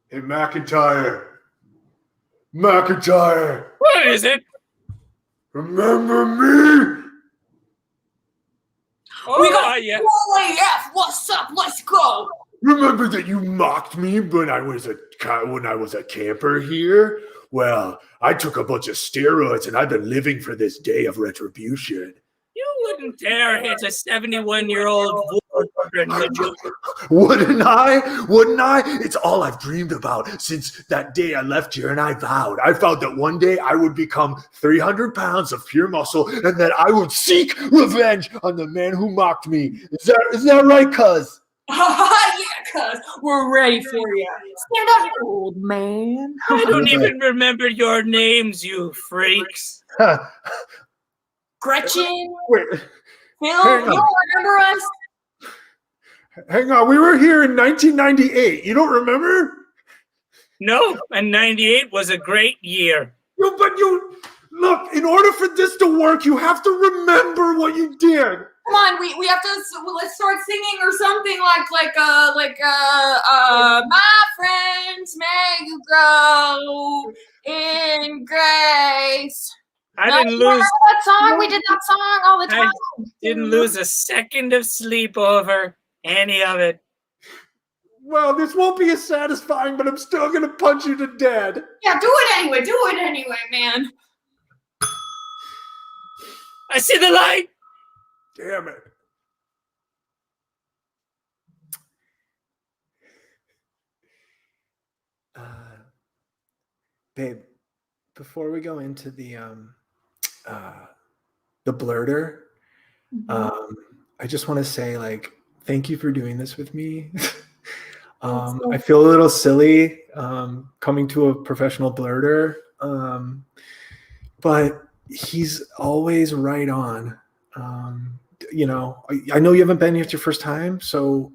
Hey, McIntyre. McIntyre.
What is it?
Remember me?
We got
yeah.
AF. What's up? Let's go.
Remember that you mocked me when I was a camper here? Well, I took a bunch of steroids and I've been living for this day of retribution.
You wouldn't dare hit a 71-year-old woman.
Wouldn't I? Wouldn't I? It's all I've dreamed about since that day I left here, and I vowed that one day I would become 300 pounds of pure muscle and that I would seek revenge on the man who mocked me. Is that right, cuz?
Yeah, cuz we're ready for you.
Stand up, old man.
I don't even remember your names, you freaks.
Gretchen,
Wait,
Phil,
Hang
you
on.
don't remember us?
hang on. We were here in 1998. You don't remember?
No, and 98 was a great year.
Look, in order for this to work, you have to remember what you did.
Come on, we have to let's start singing or something like my friends, may you grow in grace.
I
No,
didn't
you remember
lose
that song? We did that song all the time.
didn't lose a second of sleep over any of it.
Well, this won't be as satisfying, but I'm still gonna punch you to death.
Yeah, do it anyway, man.
I see the light.
Damn it. Babe, before we go into the blurter, I just want to say, like, thank you for doing this with me. I feel a little silly coming to a professional blurter, but he's always right on. You know, I know you haven't been here your first time, so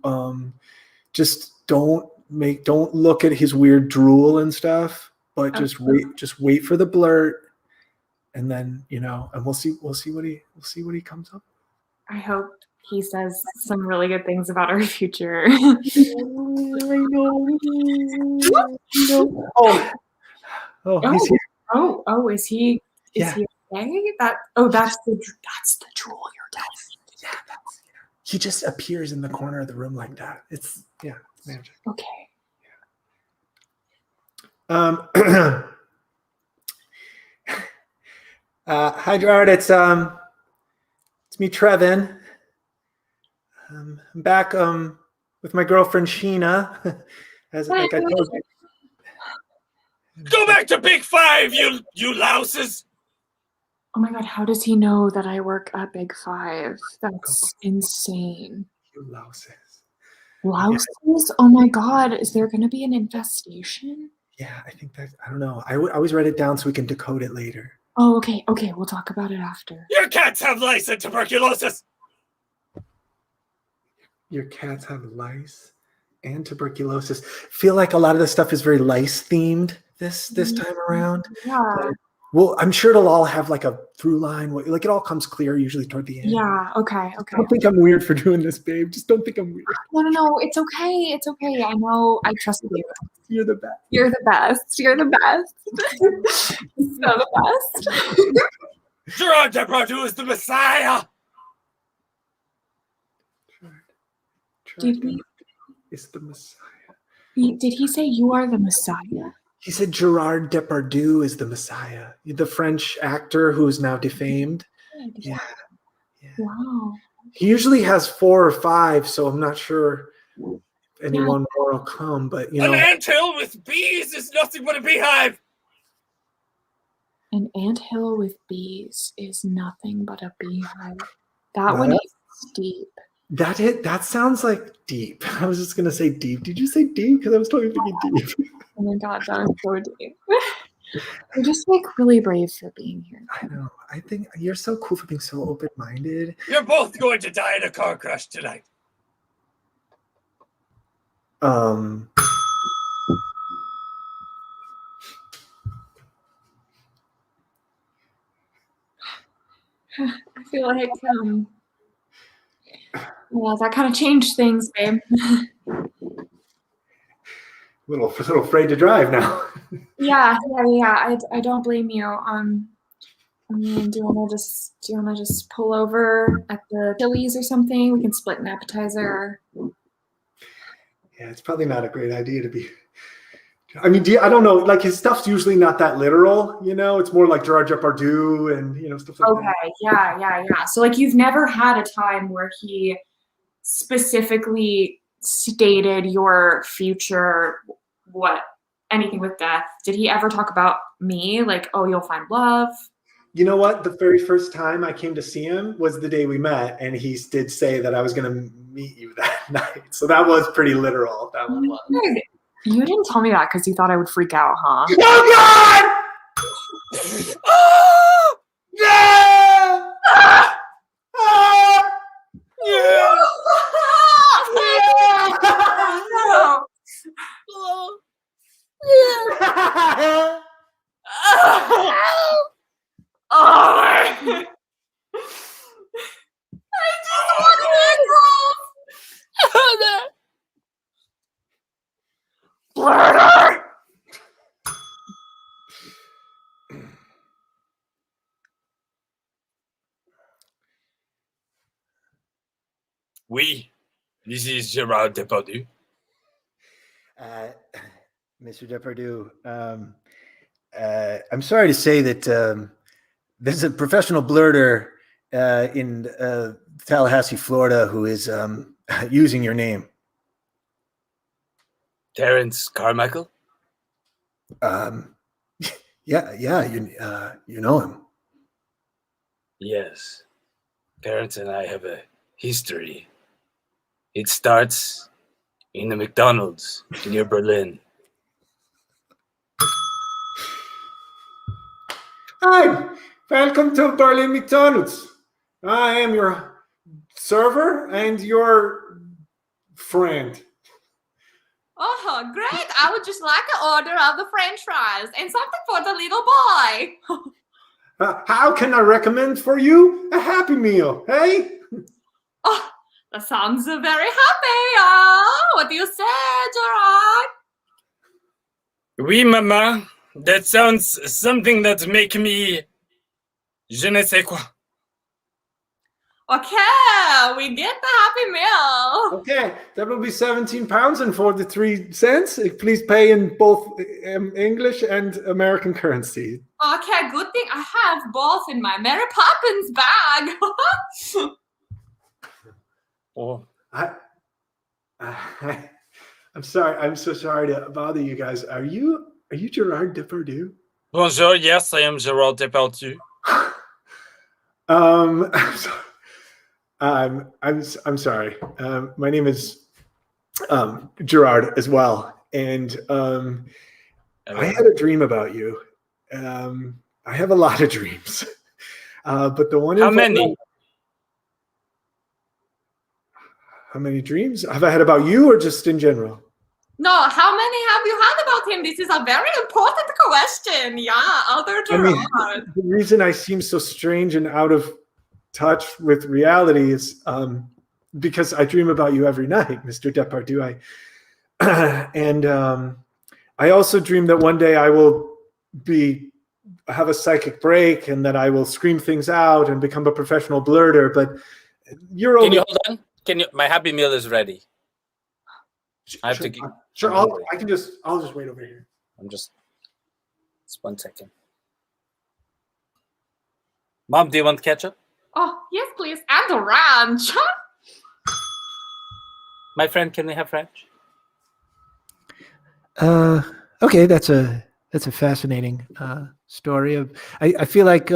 just don't look at his weird drool and stuff, but just wait for the blurt, and then, you know, and we'll see what he comes up.
I hope he says some really good things about our future.
I know. Oh, he's here.
Oh, is he?
Yeah.
He okay? That's the drool you're telling me.
Yeah, he just appears in the corner of the room like that. It's magic.
Okay.
Hi, Gerard. It's me, Trevin. I'm back with my girlfriend Sheena. Like I told you.
Go back to Big Five, you louses.
Oh my God, how does he know that I work at Big Five? That's insane.
You louses.
Louses? Oh my God, is there going to be an infestation?
Yeah, I think that, I don't know. I always write it down so we can decode it later.
Oh, okay, we'll talk about it after.
Your cats have lice and tuberculosis.
Your cats have lice and tuberculosis. Feel like a lot of this stuff is very lice themed this time around.
Yeah.
But, well, I'm sure it'll all have like a through line. Like, it all comes clear usually toward the end.
Yeah, okay.
Don't think I'm weird for doing this, babe. Just don't think I'm weird.
No, it's okay. It's okay. I know. I trust you.
You're the best.
You're the best. You're the best. So the best.
Gerard Depardieu is the Messiah.
Did he?
Is the Messiah.
Did he say you are the Messiah?
He said Gerard Depardieu is the Messiah, the French actor who is now defamed. Yeah.
Wow.
He usually has 4 or 5, so I'm not sure if anyone more will come. But, you know,
An anthill with bees is nothing but a beehive.
An anthill with bees is nothing but a beehive. That one is deep.
That sounds like deep. I was just gonna say deep. Did you say deep? Because I was totally thinking deep.
Oh my God, that was so deep. You're just like really brave for being here.
I know. I think you're so cool for being so open-minded.
You're both going to die in a car crash tonight.
feel like well, that kind of changed things, babe.
Little afraid to drive now.
Yeah. I don't blame you. I mean, do you wanna just pull over at the Chili's or something? We can split an appetizer.
Yeah, it's probably not a great idea to be. I mean, I don't know. Like his stuff's usually not that literal, you know. It's more like Gerard Depardieu and stuff like that.
Okay, yeah. So like, you've never had a time where he specifically stated your future, anything with death. Did he ever talk about me? Like, oh, you'll find love.
You know what? The very first time I came to see him was the day we met, and he did say that I was going to meet you that night. So that was pretty literal. That one was.
You didn't tell me that because you thought I would freak out, huh?
Oh God! Oh! Yeah! Ah! Ah! Yeah!
I just want to
Blurder! Oui, this is Gerard Depardieu.
Mr. Depardieu, I'm sorry to say that there's a professional blurter in Tallahassee, Florida, who is using your name.
Terrence Carmichael?
Yeah, you know him.
Yes. Terrence and I have a history. It starts in the McDonald's near Berlin.
Hi, welcome to Berlin McDonald's. I am your server and your friend.
Oh, great. I would just like an order of the French fries and something for the little boy.
How can I recommend for you a Happy Meal, hey?
Oh, that sounds very happy. What do you say, Gerard?
Oui, Mama. That sounds something that make me je ne sais quoi.
Okay, we get the Happy Meal.
Okay, that will be 17 pounds and 43 cents. Please pay in both English and American currency.
Okay, good thing I have both in my Mary Poppins bag.
Oh.
I'm sorry. I'm so sorry to bother you guys. Are you Gerard Depardieu?
Bonjour, yes, I am Gerard Depardieu.
I'm sorry. My name is Gerard as well, and I had a dream about you. I have a lot of dreams, but the one.
How many?
How many dreams have I had about you, or just in general?
No, how many have you had about him? This is a very important question. Yeah, other Gerard.
I mean, the reason I seem so strange and out of touch with reality is because I dream about you every night, Mr. Depardieu. And I also dream that one day I will have a psychic break and that I will scream things out and become a professional blurter. But you're only.
Can you hold on? My Happy Meal is ready. I have to.
Sure, I'll just wait over here.
Just 1 second. Mom, do you want ketchup?
Oh, yes, please. And a ranch.
My friend, can we have ranch?
Okay, that's a fascinating story. I feel like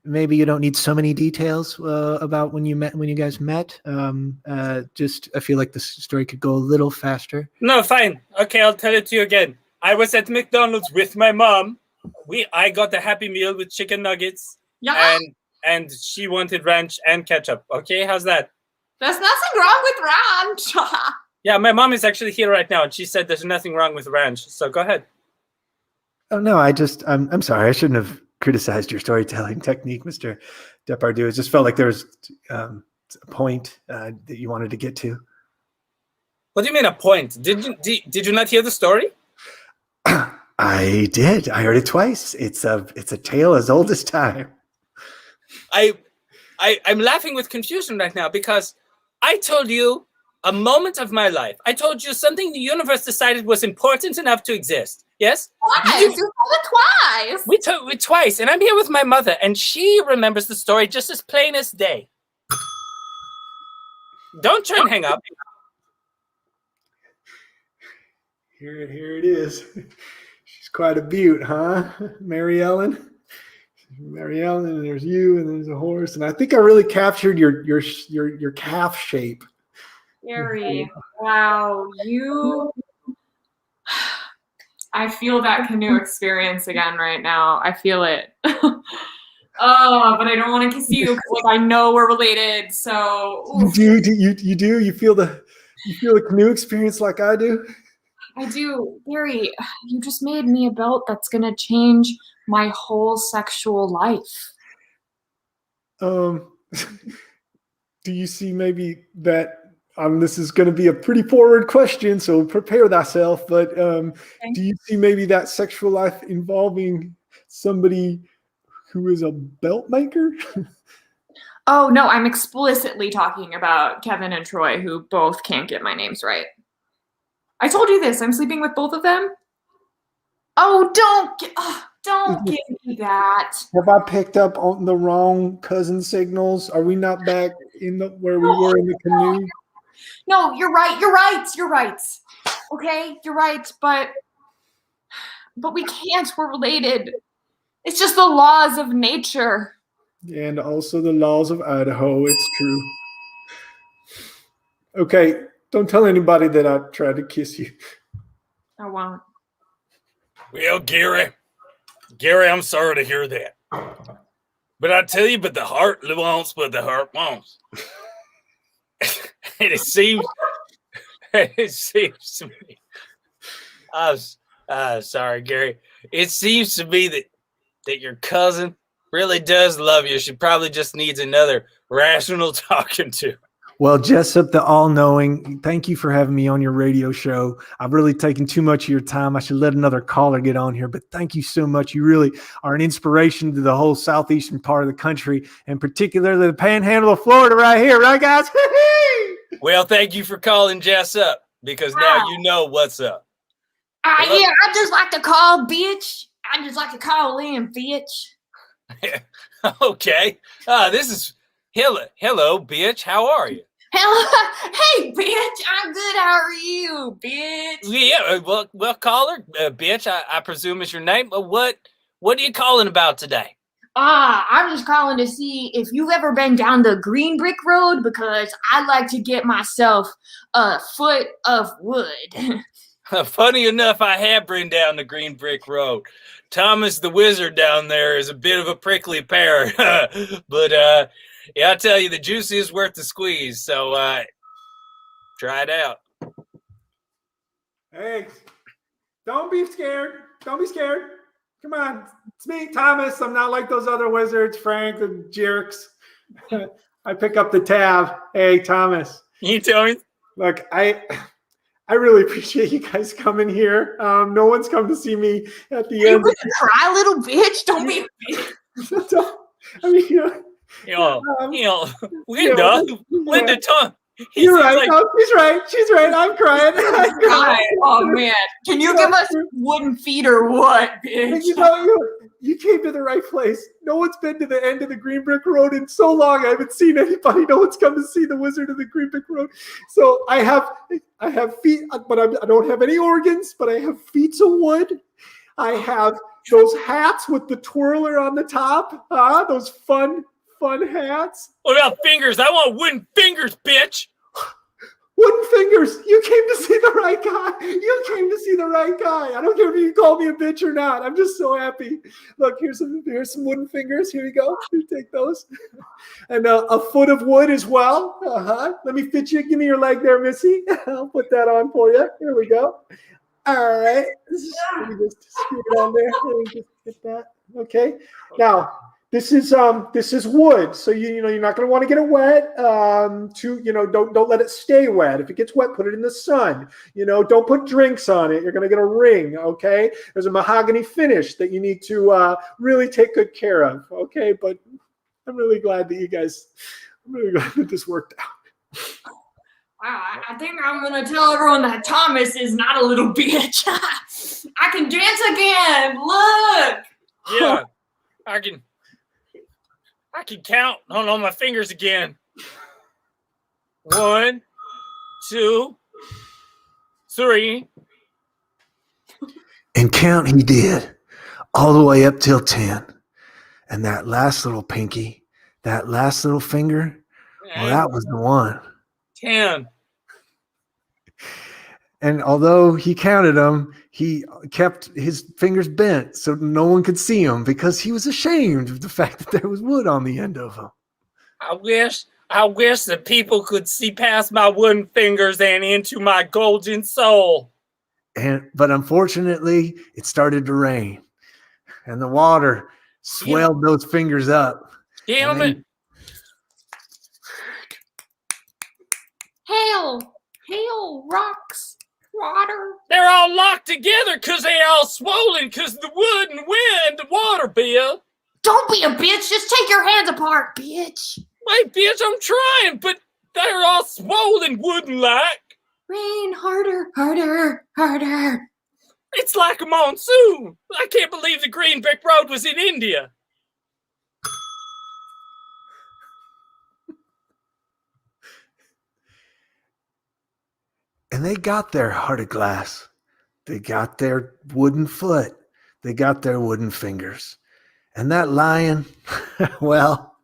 maybe you don't need so many details about when you guys met. Just I feel like the story could go a little faster.
No, fine. Okay, I'll tell it to you again. I was at McDonald's with my mom. I got a Happy Meal with chicken nuggets.
Yeah.
And she wanted ranch and ketchup. Okay, how's that?
There's nothing wrong with ranch.
Yeah, my mom is actually here right now, and she said there's nothing wrong with ranch. So go ahead.
Oh no, I'm sorry. I shouldn't have
criticized your storytelling technique, Mr. Depardieu. It just felt like there was a point that you wanted to get to.
What do you mean a point? Did you not hear the story?
I did. I heard it twice. It's a tale as old as time.
I'm laughing with confusion right now because I told you a moment of my life. I told you something the universe decided was important enough to exist. Yes?
Twice. You told it twice.
We told it twice, and I'm here with my mother, and she remembers the story just as plain as day. Don't try and hang up.
Here it is. She's quite a beaut, huh? Mary Ellen, and there's you, and there's a horse, and I think I really captured your calf shape.
Gary, wow, I feel that canoe experience again right now. I feel it. Oh, but I don't want to kiss you because I know we're related. So
you do. You feel the canoe experience like I do.
I do. Gary, you just made me a belt that's gonna change my whole sexual life.
Do you see maybe that this is going to be a pretty forward question, so prepare thyself, but okay. Do you see maybe that sexual life involving somebody who is a belt maker?
Oh, no, I'm explicitly talking about Kevin and Troy, who both can't get my names right. I told you this. I'm sleeping with both of them. Oh, don't give me that.
Have I picked up on the wrong cousin signals? Are we not back in where we were in the canoe?
No, you're right. Okay, you're right, but we can't. We're related. It's just the laws of nature.
And also the laws of Idaho. It's true. Okay, don't tell anybody that I tried to kiss you.
I won't.
Well, Gary, I'm sorry to hear that. But I tell you, but the heart wants, but the heart wants. And it seems to me. I'm sorry, Gary. It seems to me that your cousin really does love you. She probably just needs another rational talking to.
Well, Jessup, the all-knowing, thank you for having me on your radio show. I've really taken too much of your time. I should let another caller get on here, but thank you so much. You really are an inspiration to the whole southeastern part of the country, and particularly the panhandle of Florida right here. Right, guys?
Well, thank you for calling Jessup, because now you know what's up.
Yeah, I just like to call, bitch. I just like to call in, bitch.
Okay. This is... Hello, bitch. How are you?
Hey, bitch. I'm good. How are you, bitch?
Yeah, well, caller, bitch, I presume is your name. What are you calling about today?
I'm just calling to see if you've ever been down the Green Brick Road, because I like to get myself a foot of wood.
Funny enough, I have been down the Green Brick Road. Thomas the Wizard down there is a bit of a prickly pear, but yeah, I tell you, the juice is worth the squeeze. So try it out.
Hey, don't be scared. Don't be scared. Come on, it's me, Thomas. I'm not like those other wizards, Frank and jerks. I pick up the tab. Hey, Thomas.
You tell me.
Look, I really appreciate you guys coming here. No one's come to see me at the end.
You cry, little bitch. Don't be a bitch.
I mean,
Linda, Tom.
You're right. Like, no, she's right. I'm crying.
Oh man, can you give us wooden feet or what, bitch?
You came to the right place. No one's been to the end of the Green Brick Road in so long. I haven't seen anybody. No one's come to see the Wizard of the Green Brick Road. So I have feet, but I don't have any organs. But I have feet of wood. I have those hats with the twirler on the top. Those fun hats.
What about fingers? I want wooden fingers, bitch.
Wooden fingers. You came to see the right guy. I don't care if you call me a bitch or not. I'm just so happy. Look, here's some wooden fingers. Here you go. You take those. And a foot of wood as well. Let me fit you. Give me your leg there, Missy. I'll put that on for you. Here we go. All right. Let me just screw it on there. Let me just get that. Okay. Now, this is wood, so you're not going to want to get it wet. Don't let it stay wet. If it gets wet, put it in the sun. Don't put drinks on it. You're going to get a ring. Okay. There's a mahogany finish that you need to really take good care of. Okay. But I'm really glad that this worked out.
Wow, I think I'm gonna tell everyone that Thomas is not a little bitch. I can dance again. Look.
Yeah, I can count on my fingers again. 1, 2, 3.
And count he did, all the way up till 10. And that last little pinky, that last little finger, well, that was the one.
10.
And although he counted them, he kept his fingers bent so no one could see them because he was ashamed of the fact that there was wood on the end of them.
I wish that people could see past my wooden fingers and into my golden soul.
But unfortunately, it started to rain, and the water swelled those fingers up.
Damn it!
Hail, rocks, water.
They're all locked together because they all swollen because the wood and wind, the water, Bill.
Don't be a bitch. Just take your hands apart, bitch.
Wait, bitch, I'm trying, but they're all swollen wooden-like.
Rain, harder.
It's like a monsoon. I can't believe the green brick road was in India.
And they got their heart of glass. They got their wooden foot. They got their wooden fingers. And that lion, well,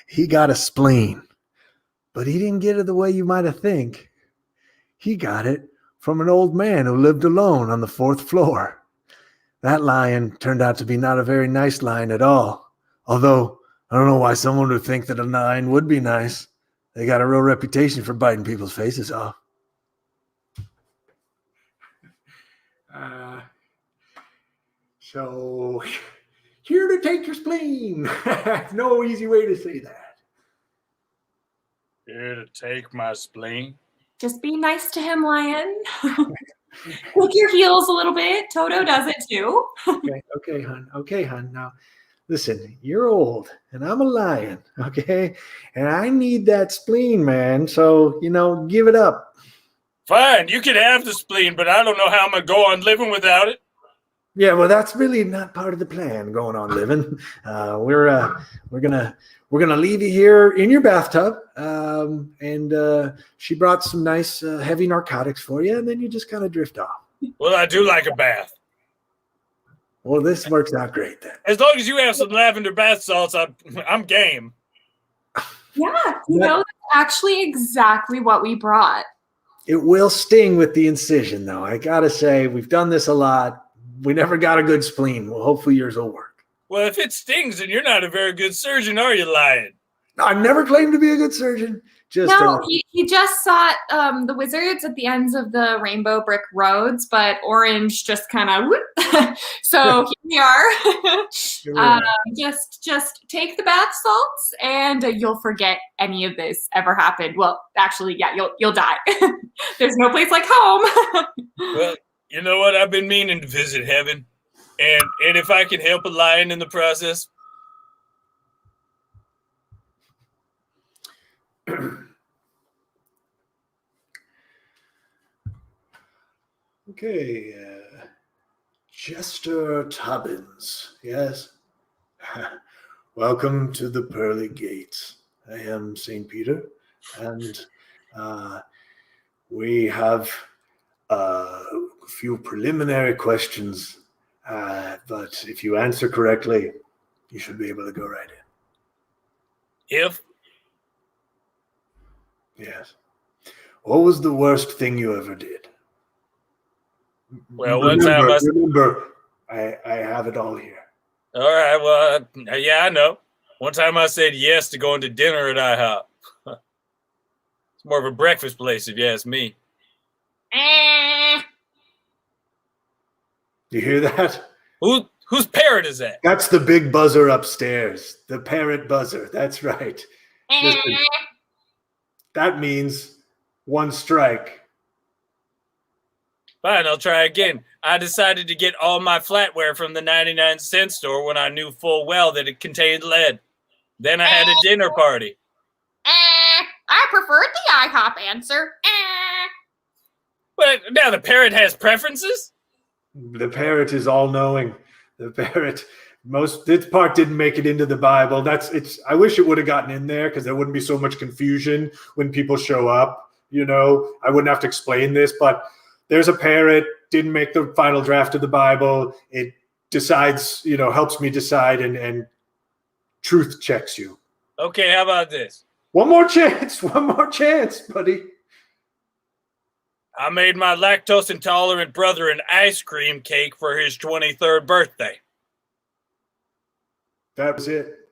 he got a spleen. But he didn't get it the way you might have think. He got it from an old man who lived alone on the 4th floor. That lion turned out to be not a very nice lion at all. Although, I don't know why someone would think that a lion would be nice. They got a real reputation for biting people's faces off.
So, here to take your spleen. No easy way to say that.
Here to take my spleen.
Just be nice to him, Lion. Click your heels a little bit. Toto does it too.
Okay, hon. Now, listen, you're old, and I'm a lion, okay? And I need that spleen, man. So, give it up.
Fine, you can have the spleen, but I don't know how I'm going to go on living without it.
Yeah, well, that's really not part of the plan. Going on living, we're gonna leave you here in your bathtub, and she brought some nice heavy narcotics for you, and then you just kind of drift off.
Well, I do like a bath.
Well, this works out great then.
As long as you have some lavender bath salts, I'm game.
Yeah, that's actually exactly what we brought.
It will sting with the incision, though. I gotta say, we've done this a lot. We never got a good spleen. Well, hopefully yours will work.
Well, if it stings, then you're not a very good surgeon, are you, Lion?
I never claimed to be a good surgeon.
He just sought the wizards at the ends of the rainbow brick roads, but Orange just kind of so here we are. Just take the bath salts, and you'll forget any of this ever happened. Well, actually, yeah, you'll die. There's no place like home.
Well, you know what? I've been meaning to visit heaven, and if I can help a lion in the process.
Okay, Jester Tubbins, yes. Welcome to the Pearly Gates. I am St. Peter, and we have a few preliminary questions, but if you answer correctly, you should be able to go right in.
If?
Yes. What was the worst thing you ever did?
Well, one time
I have it all here.
All right, well, yeah, I know. One time I said yes to going to dinner at IHOP. It's more of a breakfast place, if you ask me.
You hear that?
Whose parrot is that?
That's the big buzzer upstairs. The parrot buzzer. That's right. Listen, that means one strike.
Fine, I'll try again. I decided to get all my flatware from the 99-cent store when I knew full well that it contained lead. Then I had a dinner party.
I preferred the IHOP answer.
But now the parrot has preferences?
The parrot is all-knowing. The parrot. This part didn't make it into the Bible. I wish it would have gotten in there because there wouldn't be so much confusion when people show up. I wouldn't have to explain this, but there's a parrot, didn't make the final draft of the Bible. It decides, helps me decide and truth checks you.
Okay, how about this?
One more chance, buddy.
I made my lactose intolerant brother an ice cream cake for his 23rd birthday.
That was it.